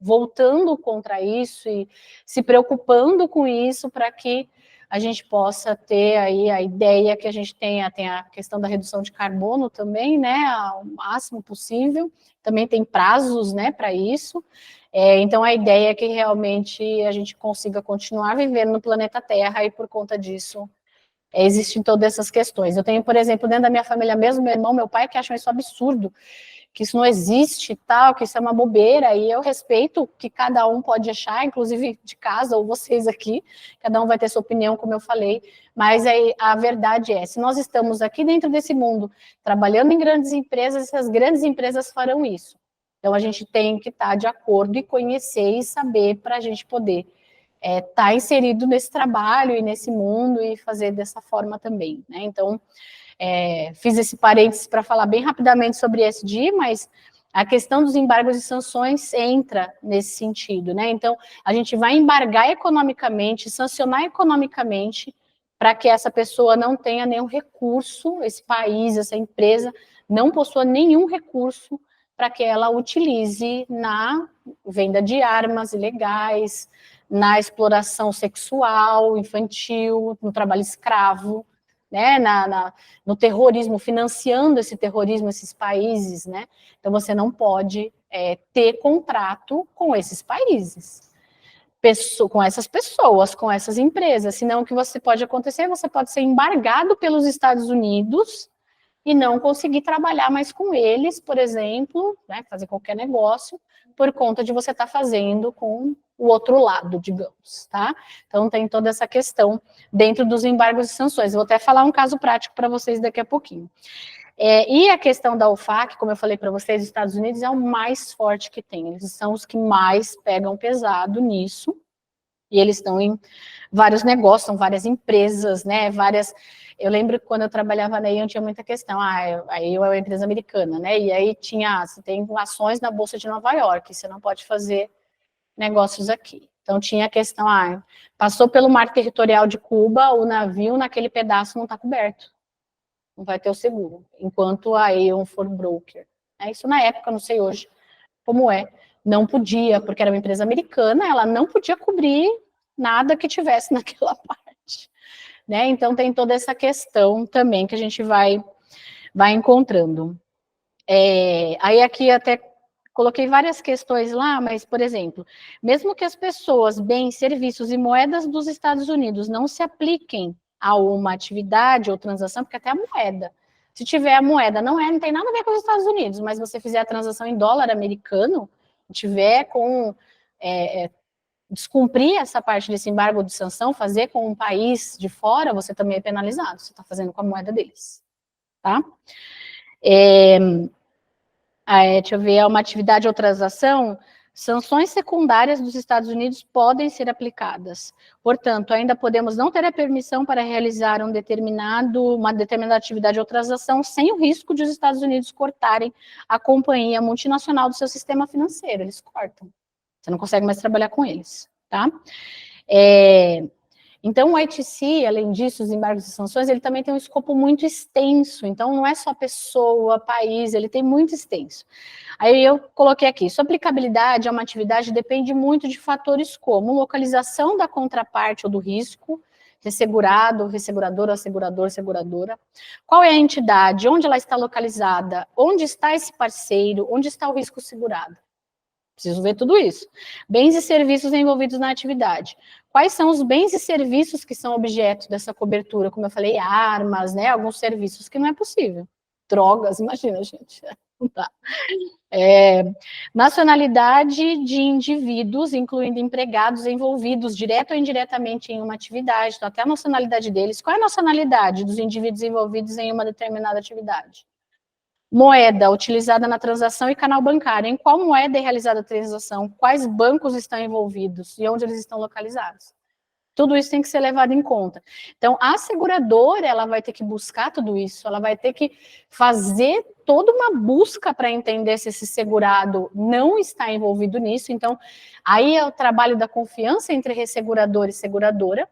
voltando contra isso e se preocupando com isso para que a gente possa ter aí a ideia que a gente tem a questão da redução de carbono também, né, ao máximo possível, também tem prazos, né, para isso, então a ideia é que realmente a gente consiga continuar vivendo no planeta Terra e por conta disso existem todas essas questões. Eu tenho, por exemplo, dentro da minha família mesmo, meu irmão, meu pai, que acham isso absurdo, que isso não existe, tal, que isso é uma bobeira, e eu respeito o que cada um pode achar, inclusive de casa, ou vocês aqui, cada um vai ter sua opinião, como eu falei, mas a verdade é, se nós estamos aqui dentro desse mundo, trabalhando em grandes empresas, essas grandes empresas farão isso. Então, a gente tem que estar de acordo e conhecer e saber para a gente poder estar inserido nesse trabalho e nesse mundo e fazer dessa forma também, né? Então, fiz esse parênteses para falar bem rapidamente sobre ESG, mas a questão dos embargos e sanções entra nesse sentido, né? Então, a gente vai embargar economicamente, sancionar economicamente, para que essa pessoa não tenha nenhum recurso, esse país, essa empresa, não possua nenhum recurso para que ela utilize na venda de armas ilegais, na exploração sexual, infantil, no trabalho escravo, né, no terrorismo, financiando esse terrorismo, esses países, né? Então, você não pode ter contrato com esses países, com essas pessoas, com essas empresas, senão o que pode acontecer, você pode ser embargado pelos Estados Unidos e não conseguir trabalhar mais com eles, por exemplo, né, fazer qualquer negócio, por conta de você estar fazendo com o outro lado, digamos, tá? Então, tem toda essa questão dentro dos embargos e sanções. Vou até falar um caso prático para vocês daqui a pouquinho. E a questão da OFAC, como eu falei para vocês, os Estados Unidos é o mais forte que tem. Eles são os que mais pegam pesado nisso, e eles estão em vários negócios, são várias empresas, né, eu lembro que quando eu trabalhava na IAM tinha muita questão, aí eu é uma empresa americana, né, e aí você tem ações na Bolsa de Nova York, você não pode fazer negócios aqui. Então tinha a questão, passou pelo mar territorial de Cuba, o navio naquele pedaço não está coberto, não vai ter o seguro, enquanto a Aon for broker. Isso na época, não sei hoje como não podia, porque era uma empresa americana, ela não podia cobrir nada que tivesse naquela parte, né? Então tem toda essa questão também que a gente vai encontrando. Aí aqui até coloquei várias questões lá, mas, por exemplo, mesmo que as pessoas, bens, serviços e moedas dos Estados Unidos não se apliquem a uma atividade ou transação, porque até a moeda, se tiver a moeda, não tem nada a ver com os Estados Unidos, mas você fizer a transação em dólar americano, tiver com descumprir essa parte desse embargo de sanção, fazer com um país de fora, você também é penalizado, você está fazendo com a moeda deles, tá? Deixa eu ver, é uma atividade ou transação, sanções secundárias dos Estados Unidos podem ser aplicadas. Portanto, ainda podemos não ter a permissão para realizar uma determinada atividade ou transação sem o risco de os Estados Unidos cortarem a companhia multinacional do seu sistema financeiro. Eles cortam. Você não consegue mais trabalhar com eles, tá? Então, o ITC, além disso, os embargos e sanções, ele também tem um escopo muito extenso. Então, não é só pessoa, país, ele tem muito extenso. Aí eu coloquei aqui, sua aplicabilidade a uma atividade depende muito de fatores como localização da contraparte ou do risco, ressegurado, resseguradora, assegurador, seguradora. Qual é a entidade? Onde ela está localizada? Onde está esse parceiro? Onde está o risco segurado? Preciso ver tudo isso. Bens e serviços envolvidos na atividade. Quais são os bens e serviços que são objeto dessa cobertura? Como eu falei, armas, né? Alguns serviços que não é possível. Drogas, imagina, gente. Não dá. Nacionalidade de indivíduos, incluindo empregados envolvidos direto ou indiretamente em uma atividade, então até a nacionalidade deles. Qual é a nacionalidade dos indivíduos envolvidos em uma determinada atividade? Moeda utilizada na transação e canal bancário. Em qual moeda é realizada a transação? Quais bancos estão envolvidos e onde eles estão localizados? Tudo isso tem que ser levado em conta. Então, a seguradora, ela vai ter que buscar tudo isso, ela vai ter que fazer toda uma busca para entender se esse segurado não está envolvido nisso. Então, aí é o trabalho da confiança entre ressegurador e seguradora,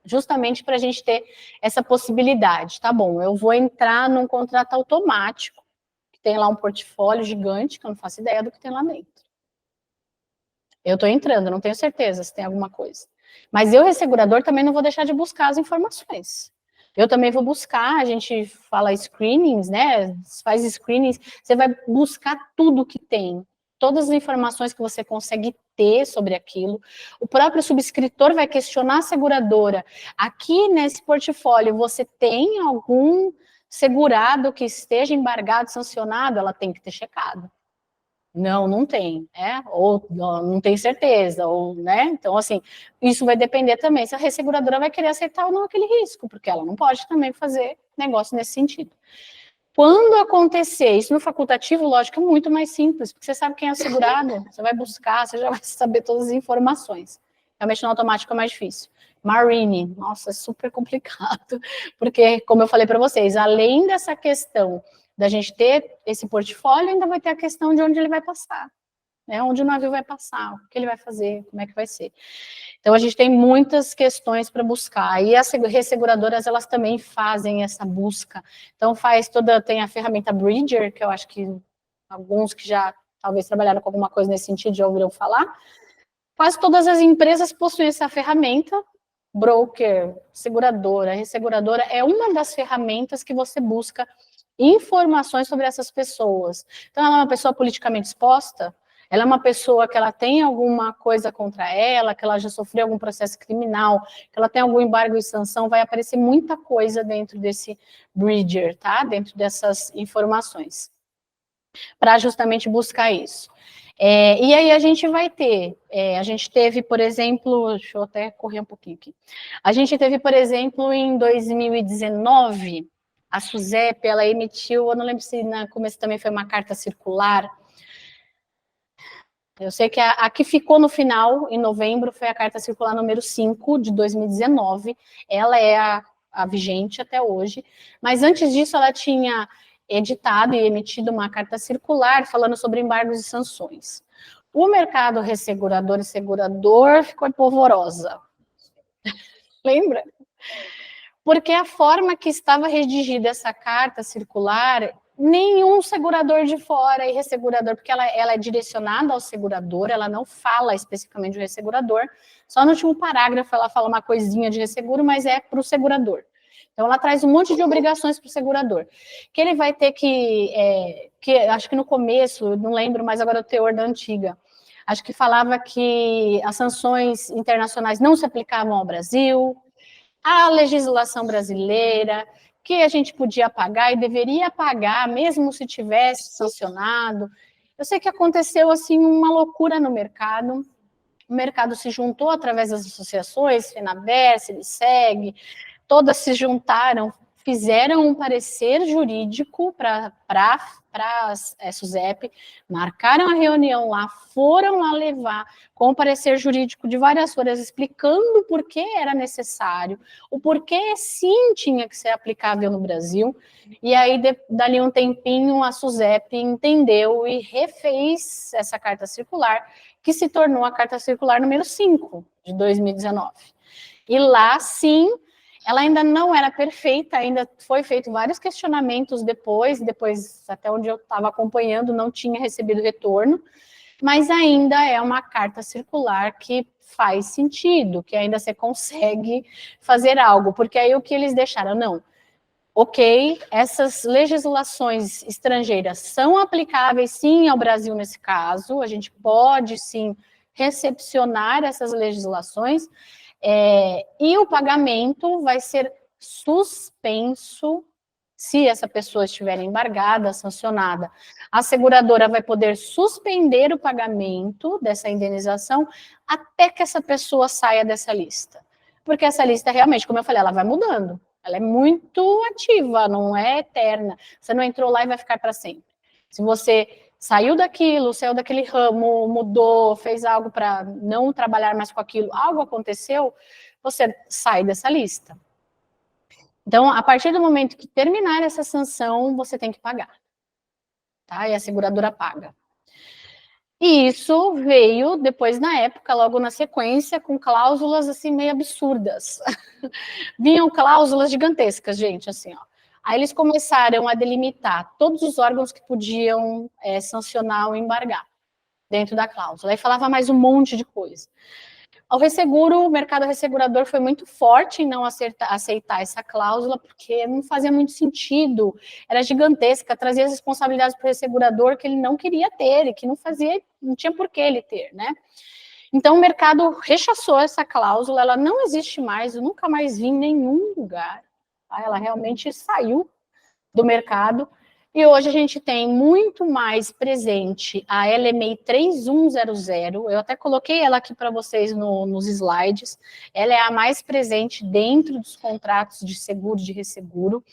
justamente para a gente ter essa possibilidade. Tá bom, eu vou entrar num contrato automático, que tem lá um portfólio gigante, que eu não faço ideia do que tem lá dentro. Eu estou entrando, não tenho certeza se tem alguma coisa. Mas eu, ressegurador, também não vou deixar de buscar as informações. Eu também vou buscar, a gente fala screenings, né? Faz screenings, você vai buscar tudo que tem, todas as informações que você consegue ter sobre aquilo. O próprio subscritor vai questionar a seguradora. Aqui nesse portfólio, você tem algum segurado que esteja embargado, sancionado? Ela tem que ter checado. Não, não tem, né? Ou não tem certeza, ou, né? Então, assim, isso vai depender também se a resseguradora vai querer aceitar ou não aquele risco, porque ela não pode também fazer negócio nesse sentido. Quando acontecer isso no facultativo, lógico, é muito mais simples, porque você sabe quem é o segurado, você vai buscar, você já vai saber todas as informações. Realmente no automático é mais difícil. Marine, nossa, é super complicado, porque, como eu falei para vocês, além dessa questão da gente ter esse portfólio, ainda vai ter a questão de onde ele vai passar, né? Onde o navio vai passar, o que ele vai fazer, como é que vai ser. Então, a gente tem muitas questões para buscar, e as resseguradoras, elas também fazem essa busca. Então, tem a ferramenta Bridger, que eu acho que alguns que já talvez trabalharam com alguma coisa nesse sentido já ouviram falar. Quase todas as empresas possuem essa ferramenta, broker, seguradora, resseguradora, é uma das ferramentas que você busca informações sobre essas pessoas. Então, ela é uma pessoa politicamente exposta, ela é uma pessoa que ela tem alguma coisa contra ela, que ela já sofreu algum processo criminal, que ela tem algum embargo e sanção, vai aparecer muita coisa dentro desse Bridger, tá? Dentro dessas informações, para justamente buscar isso. E aí a gente vai ter, a gente teve, por exemplo, deixa eu até correr um pouquinho aqui, a gente teve, por exemplo, em 2019, a SUSEP, ela emitiu, eu não lembro se no começo também foi uma carta circular, eu sei que a que ficou no final, em novembro, foi a carta circular número 5 de 2019, ela é a vigente até hoje, mas antes disso ela tinha editado e emitido uma carta circular falando sobre embargos e sanções. O mercado ressegurador e segurador ficou polvorosa. Lembra? Porque a forma que estava redigida essa carta circular, nenhum segurador de fora e ressegurador, porque ela é direcionada ao segurador, ela não fala especificamente do ressegurador, só no último parágrafo ela fala uma coisinha de resseguro, mas é para o segurador. Então, ela traz um monte de obrigações para o segurador, que ele vai ter que acho que no começo, não lembro mais agora o teor da antiga, acho que falava que as sanções internacionais não se aplicavam ao Brasil, a legislação brasileira, que a gente podia pagar e deveria pagar, mesmo se tivesse sancionado. Eu sei que aconteceu, assim, uma loucura no mercado, o mercado se juntou através das associações, FENABER, SEG, todas se juntaram, fizeram um parecer jurídico para a SUSEP, marcaram a reunião lá, foram lá levar com o parecer jurídico de várias folhas, explicando por que era necessário, o porquê sim tinha que ser aplicável no Brasil, e aí dali um tempinho a SUSEP entendeu e refez essa carta circular, que se tornou a carta circular número 5 de 2019. E lá, sim, ela ainda não era perfeita, ainda foi feito vários questionamentos depois até onde eu estava acompanhando, não tinha recebido retorno, mas ainda é uma carta circular que faz sentido, que ainda você consegue fazer algo, porque aí o que eles deixaram, não, ok, essas legislações estrangeiras são aplicáveis sim ao Brasil nesse caso, a gente pode sim recepcionar essas legislações, e o pagamento vai ser suspenso se essa pessoa estiver embargada, sancionada. A seguradora vai poder suspender o pagamento dessa indenização até que essa pessoa saia dessa lista. Porque essa lista realmente, como eu falei, ela vai mudando. Ela é muito ativa, não é eterna. Você não entrou lá e vai ficar para sempre. Se você saiu daquele ramo, mudou, fez algo para não trabalhar mais com aquilo, algo aconteceu, você sai dessa lista. Então, a partir do momento que terminar essa sanção, você tem que pagar. Tá? E a seguradora paga. E isso veio depois, na época, logo na sequência, com cláusulas assim meio absurdas. Vinham cláusulas gigantescas, gente, assim, ó. Aí eles começaram a delimitar todos os órgãos que podiam sancionar ou embargar dentro da cláusula. Aí falava mais um monte de coisa. Ao resseguro, o mercado ressegurador foi muito forte em não aceitar essa cláusula, porque não fazia muito sentido, era gigantesca, trazia as responsabilidades para o ressegurador que ele não queria ter, e que não tinha por que ele ter, né? Então, o mercado rechaçou essa cláusula, ela não existe mais, eu nunca mais vi em nenhum lugar, tá? Ela realmente saiu do mercado, e hoje a gente tem muito mais presente a LMEI 3100, eu até coloquei ela aqui para vocês nos slides, ela é a mais presente dentro dos contratos de seguro, de resseguro,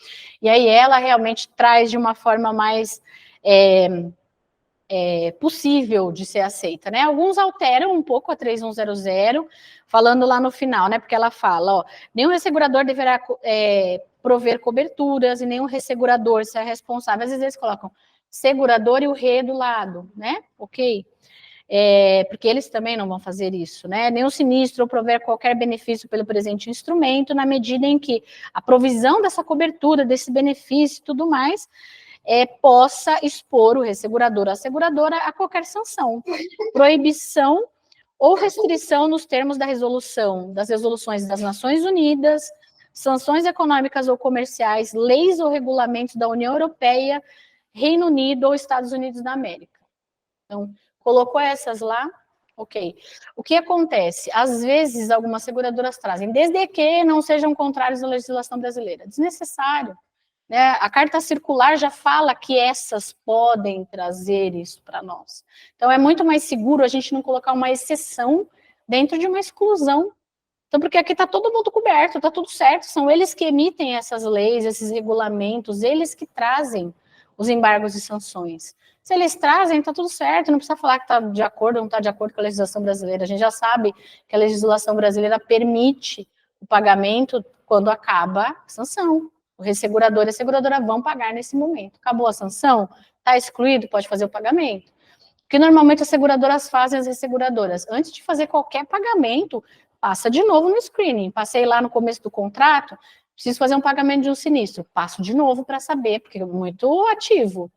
e aí ela realmente traz de uma forma mais possível de ser aceita, né? Alguns alteram um pouco a 3100, falando lá no final, né? Porque ela fala, ó, nenhum ressegurador deverá prover coberturas e nenhum ressegurador será responsável. Às vezes eles colocam segurador e o re do lado, né? Ok? Porque eles também não vão fazer isso, né? Nenhum sinistro ou prover qualquer benefício pelo presente instrumento, na medida em que a provisão dessa cobertura, desse benefício e tudo mais, possa expor o ressegurador ou a seguradora a qualquer sanção, proibição ou restrição nos termos das resoluções das Nações Unidas, sanções econômicas ou comerciais, leis ou regulamentos da União Europeia, Reino Unido ou Estados Unidos da América. Então, colocou essas lá, ok. O que acontece? Às vezes, algumas seguradoras trazem, desde que não sejam contrários à legislação brasileira. Desnecessário. Né? A carta circular já fala que essas podem trazer isso para nós. Então, é muito mais seguro a gente não colocar uma exceção dentro de uma exclusão. Então, porque aqui está todo mundo coberto, está tudo certo, são eles que emitem essas leis, esses regulamentos, eles que trazem os embargos e sanções. Se eles trazem, está tudo certo, não precisa falar que está de acordo ou não está de acordo com a legislação brasileira. A gente já sabe que a legislação brasileira permite o pagamento quando acaba a sanção. O ressegurador e a seguradora vão pagar nesse momento. Acabou a sanção? Está excluído? Pode fazer o pagamento. O que normalmente as seguradoras fazem, as resseguradoras, antes de fazer qualquer pagamento, passa de novo no screening. Passei lá no começo do contrato, preciso fazer um pagamento de um sinistro. Passo de novo para saber, porque é muito ativo.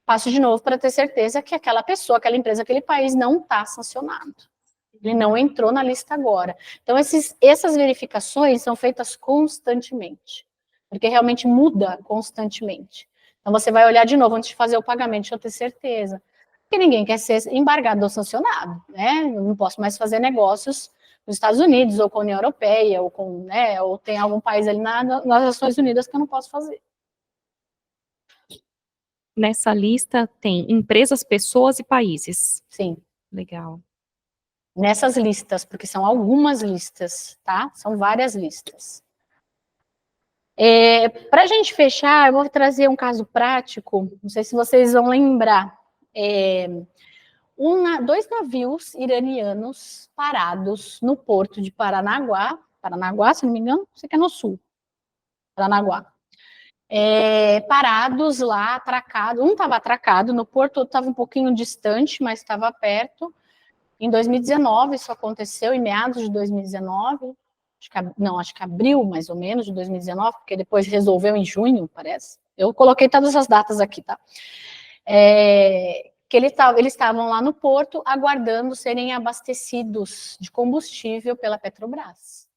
Passo de novo para ter certeza que aquela pessoa, aquela empresa, aquele país não está sancionado. Ele não entrou na lista agora. Então, essas verificações são feitas constantemente, porque realmente muda constantemente. Então, você vai olhar de novo antes de fazer o pagamento, deixa eu ter certeza. Porque ninguém quer ser embargado ou sancionado, né? Eu não posso mais fazer negócios nos Estados Unidos, ou com a União Europeia, ou com, né, ou tem algum país ali nas Nações Unidas que eu não posso fazer. Nessa lista tem empresas, pessoas e países. Sim. Legal. Nessas listas, porque são algumas listas, tá? São várias listas. Para a gente fechar, eu vou trazer um caso prático, não sei se vocês vão lembrar. Dois navios iranianos parados no porto de Paranaguá, se não me engano, sei que é no sul, Paranaguá. Parados lá, atracados, um estava atracado no porto, outro estava um pouquinho distante, mas estava perto. Em 2019, isso aconteceu, em meados de 2019, acho que abril, mais ou menos, de 2019, porque depois resolveu em junho, parece. Eu coloquei todas as datas aqui, tá? Que eles estavam lá no porto aguardando serem abastecidos de combustível pela Petrobras.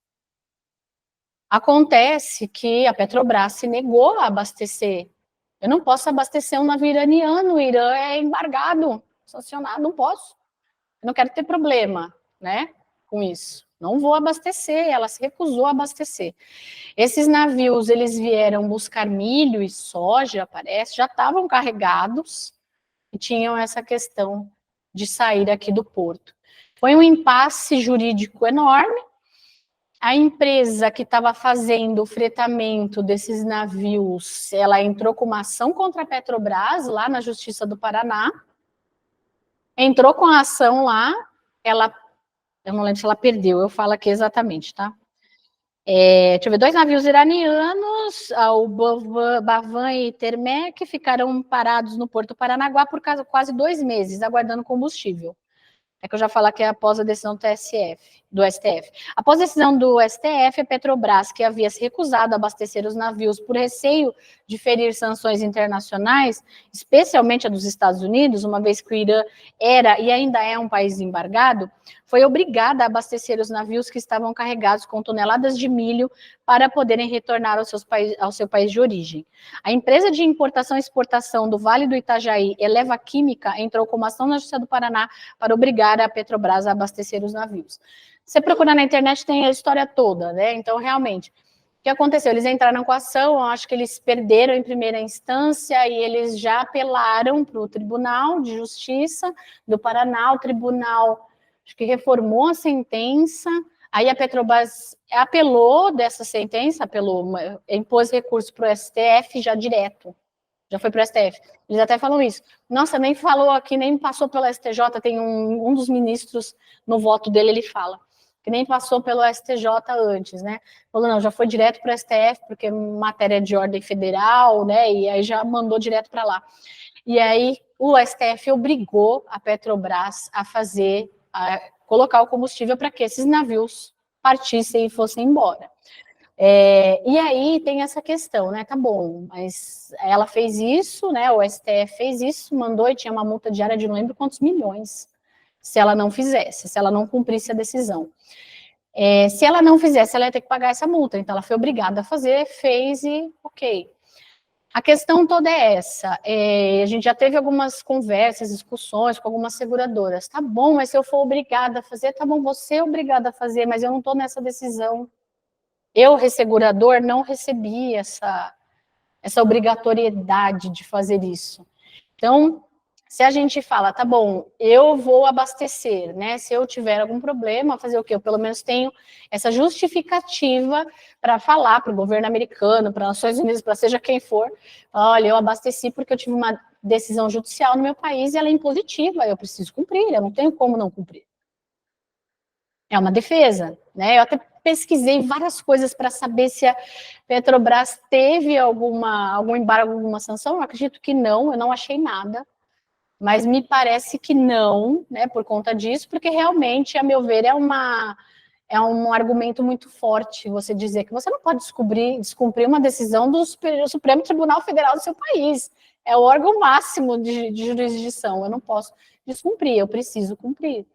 Acontece que a Petrobras se negou a abastecer. Eu não posso abastecer um navio iraniano, o Irã é embargado, sancionado, não posso. Eu não quero ter problema, né, com isso. Não vou abastecer, ela se recusou a abastecer. Esses navios, eles vieram buscar milho e soja, parece, já estavam carregados e tinham essa questão de sair aqui do porto. Foi um impasse jurídico enorme. A empresa que estava fazendo o fretamento desses navios, ela entrou com uma ação contra a Petrobras, lá na Justiça do Paraná. Entrou com a ação lá, eu não lembro se ela perdeu, eu falo aqui exatamente, tá? Deixa eu ver, 2 navios iranianos, o Bavan e Termec, ficaram parados no Porto Paranaguá por quase 2 meses, aguardando combustível. É que eu já falo que é após a decisão do STF. Após a decisão do STF, a Petrobras, que havia se recusado a abastecer os navios por receio de ferir sanções internacionais, especialmente a dos Estados Unidos, uma vez que o Irã era e ainda é um país embargado, foi obrigada a abastecer os navios que estavam carregados com toneladas de milho para poderem retornar ao seu país de origem. A empresa de importação e exportação do Vale do Itajaí, Eleva Química, entrou com uma ação na Justiça do Paraná para obrigar a Petrobras a abastecer os navios. Você procurar na internet, tem a história toda, né? Então, realmente, o que aconteceu? Eles entraram com a ação, acho que eles perderam em primeira instância e eles já apelaram para o Tribunal de Justiça do Paraná. O tribunal, acho que reformou a sentença, aí a Petrobras apelou dessa sentença, impôs recurso para o STF já direto. Já foi para o STF. Eles até falam isso. Nossa, nem falou aqui, nem passou pelo STJ, tem um dos ministros, no voto dele, ele fala, que nem passou pelo STJ antes, né? Falou, não, já foi direto para o STF, porque matéria de ordem federal, né? E aí já mandou direto para lá. E aí o STF obrigou a Petrobras a colocar o combustível para que esses navios partissem e fossem embora. E aí tem essa questão, né? Tá bom, mas ela fez isso, né? O STF fez isso, mandou e tinha uma multa diária de não lembro quantos milhões, se ela não fizesse, se ela não cumprisse a decisão. Se ela não fizesse, ela ia ter que pagar essa multa, então ela foi obrigada a fazer, fez e ok. A questão toda é essa, a gente já teve algumas conversas, discussões com algumas seguradoras, tá bom, mas se eu for obrigada a fazer, tá bom, você é obrigada a fazer, mas eu não estou nessa decisão. Eu, ressegurador, não recebi essa obrigatoriedade de fazer isso. Então, se a gente fala, tá bom, eu vou abastecer, né? Se eu tiver algum problema, fazer o quê? Eu pelo menos tenho essa justificativa para falar para o governo americano, para as Nações Unidas, para seja quem for, olha, eu abasteci porque eu tive uma decisão judicial no meu país e ela é impositiva, eu preciso cumprir, eu não tenho como não cumprir. É uma defesa, né? Eu até pesquisei várias coisas para saber se a Petrobras teve algum embargo, alguma sanção. Eu acredito que não, eu não achei nada, mas me parece que não, né, por conta disso, porque realmente, a meu ver, é um argumento muito forte você dizer que você não pode descumprir uma decisão do Supremo Tribunal Federal do seu país. É o órgão máximo de jurisdição, eu não posso descumprir, eu preciso cumprir.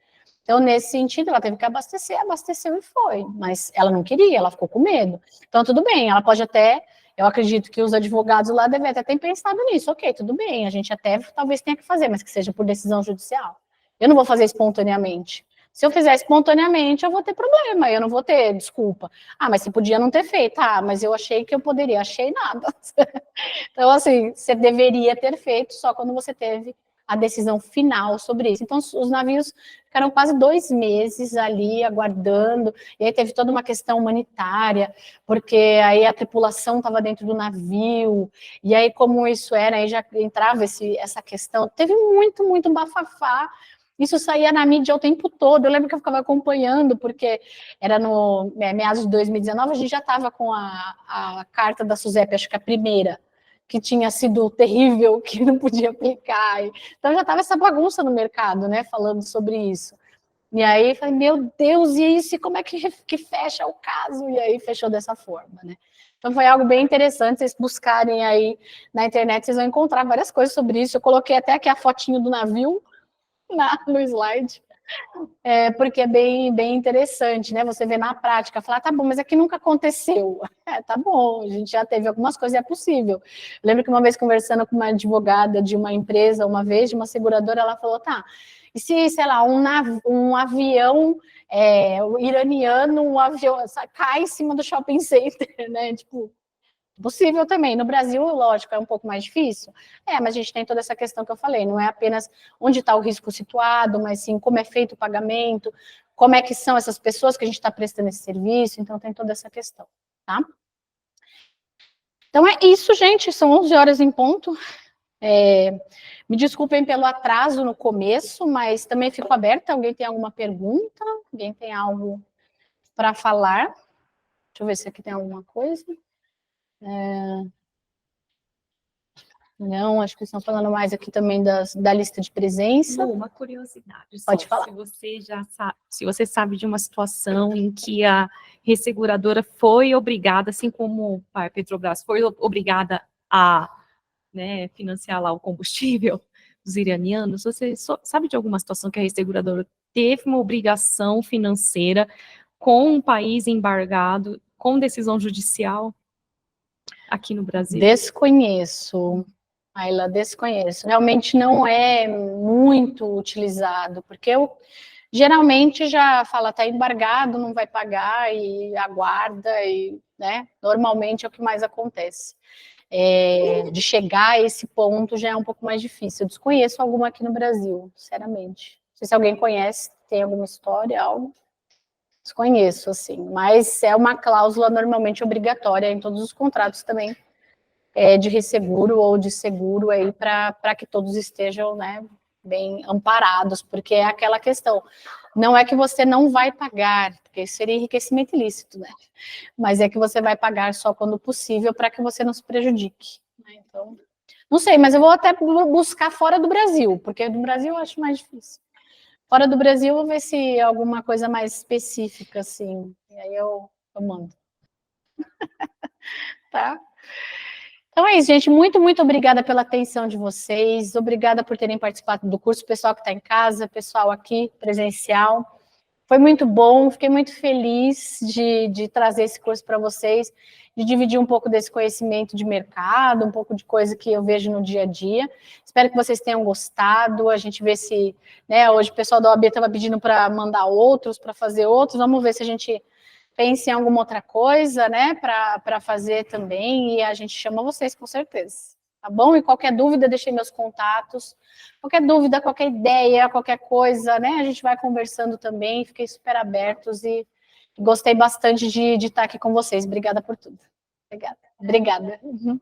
Então, nesse sentido, ela teve que abastecer, abasteceu e foi. Mas ela não queria, ela ficou com medo. Então, tudo bem, ela pode até... Eu acredito que os advogados lá devem até ter pensado nisso. Ok, tudo bem, a gente até talvez tenha que fazer, mas que seja por decisão judicial. Eu não vou fazer espontaneamente. Se eu fizer espontaneamente, eu vou ter problema, eu não vou ter desculpa. Ah, mas você podia não ter feito. Ah, mas eu achei que eu poderia. Achei nada. Então, assim, você deveria ter feito só quando você teve a decisão final sobre isso. Então, os navios ficaram quase 2 meses ali aguardando, e aí teve toda uma questão humanitária, porque aí a tripulação estava dentro do navio, e aí como isso era, aí já entrava essa questão, teve muito bafafá, isso saía na mídia o tempo todo, eu lembro que eu ficava acompanhando, porque era no meados de 2019, a gente já estava com a carta da SUSEP, acho que a primeira, que tinha sido terrível, que não podia aplicar. Então já estava essa bagunça no mercado, né, falando sobre isso. E aí, falei, meu Deus, e isso? E como é que fecha o caso? E aí, fechou dessa forma, né? Então, foi algo bem interessante, vocês buscarem aí na internet, vocês vão encontrar várias coisas sobre isso. Eu coloquei até aqui a fotinho do navio no slide, porque é bem interessante, né? Você vê na prática, falar, tá bom, mas aqui nunca aconteceu. Tá bom, a gente já teve algumas coisas, é possível. Eu lembro que uma vez conversando com uma advogada de uma empresa, uma vez, de uma seguradora, ela falou, tá, e se, sei lá, um avião iraniano, um avião cai em cima do shopping center, né? Tipo, possível também. No Brasil, lógico, é um pouco mais difícil. Mas a gente tem toda essa questão que eu falei, não é apenas onde está o risco situado, mas sim como é feito o pagamento, como é que são essas pessoas que a gente está prestando esse serviço, então tem toda essa questão, tá? Então é isso, gente, são 11 horas em ponto. Me desculpem pelo atraso no começo, mas também fico aberta. Alguém tem alguma pergunta? Alguém tem algo para falar? Deixa eu ver se aqui tem alguma coisa. Não, acho que estão falando mais aqui também da lista de presença. Uma curiosidade só. Pode falar. Se você sabe de uma situação em que a resseguradora foi obrigada, assim como a Petrobras foi obrigada a, né, financiar lá o combustível dos iranianos, você sabe de alguma situação que a resseguradora teve uma obrigação financeira com um país embargado, com decisão judicial aqui no Brasil? Desconheço, Ayla, desconheço. Realmente não é muito utilizado, porque geralmente já fala, está embargado, não vai pagar e aguarda, e, né, normalmente é o que mais acontece. De chegar a esse ponto já é um pouco mais difícil. Eu desconheço alguma aqui no Brasil, sinceramente. Não sei se alguém conhece, tem alguma história, algo. Desconheço, assim, mas é uma cláusula normalmente obrigatória em todos os contratos também, de resseguro ou de seguro aí para que todos estejam, né, bem amparados, porque é aquela questão, não é que você não vai pagar, porque isso seria enriquecimento ilícito, né, mas é que você vai pagar só quando possível para que você não se prejudique, né? Então, não sei, mas eu vou até buscar fora do Brasil, porque no Brasil eu acho mais difícil. Fora do Brasil, eu vou ver se alguma coisa mais específica, assim, e aí eu mando. Tá? Então é isso, gente. Muito, muito obrigada pela atenção de vocês. Obrigada por terem participado do curso. Pessoal que está em casa, pessoal aqui presencial. Foi muito bom, fiquei muito feliz de trazer esse curso para vocês, de dividir um pouco desse conhecimento de mercado, um pouco de coisa que eu vejo no dia a dia. Espero que vocês tenham gostado. A gente vê se, né, hoje o pessoal da OAB estava pedindo para mandar outros, para fazer outros. Vamos ver se a gente pensa em alguma outra coisa, né, para fazer também, e a gente chama vocês com certeza. Tá bom? E qualquer dúvida, deixei meus contatos. Qualquer dúvida, qualquer ideia, qualquer coisa, né? A gente vai conversando também. Fiquei super abertos e gostei bastante de estar aqui com vocês. Obrigada por tudo. Obrigada. Obrigada. Uhum.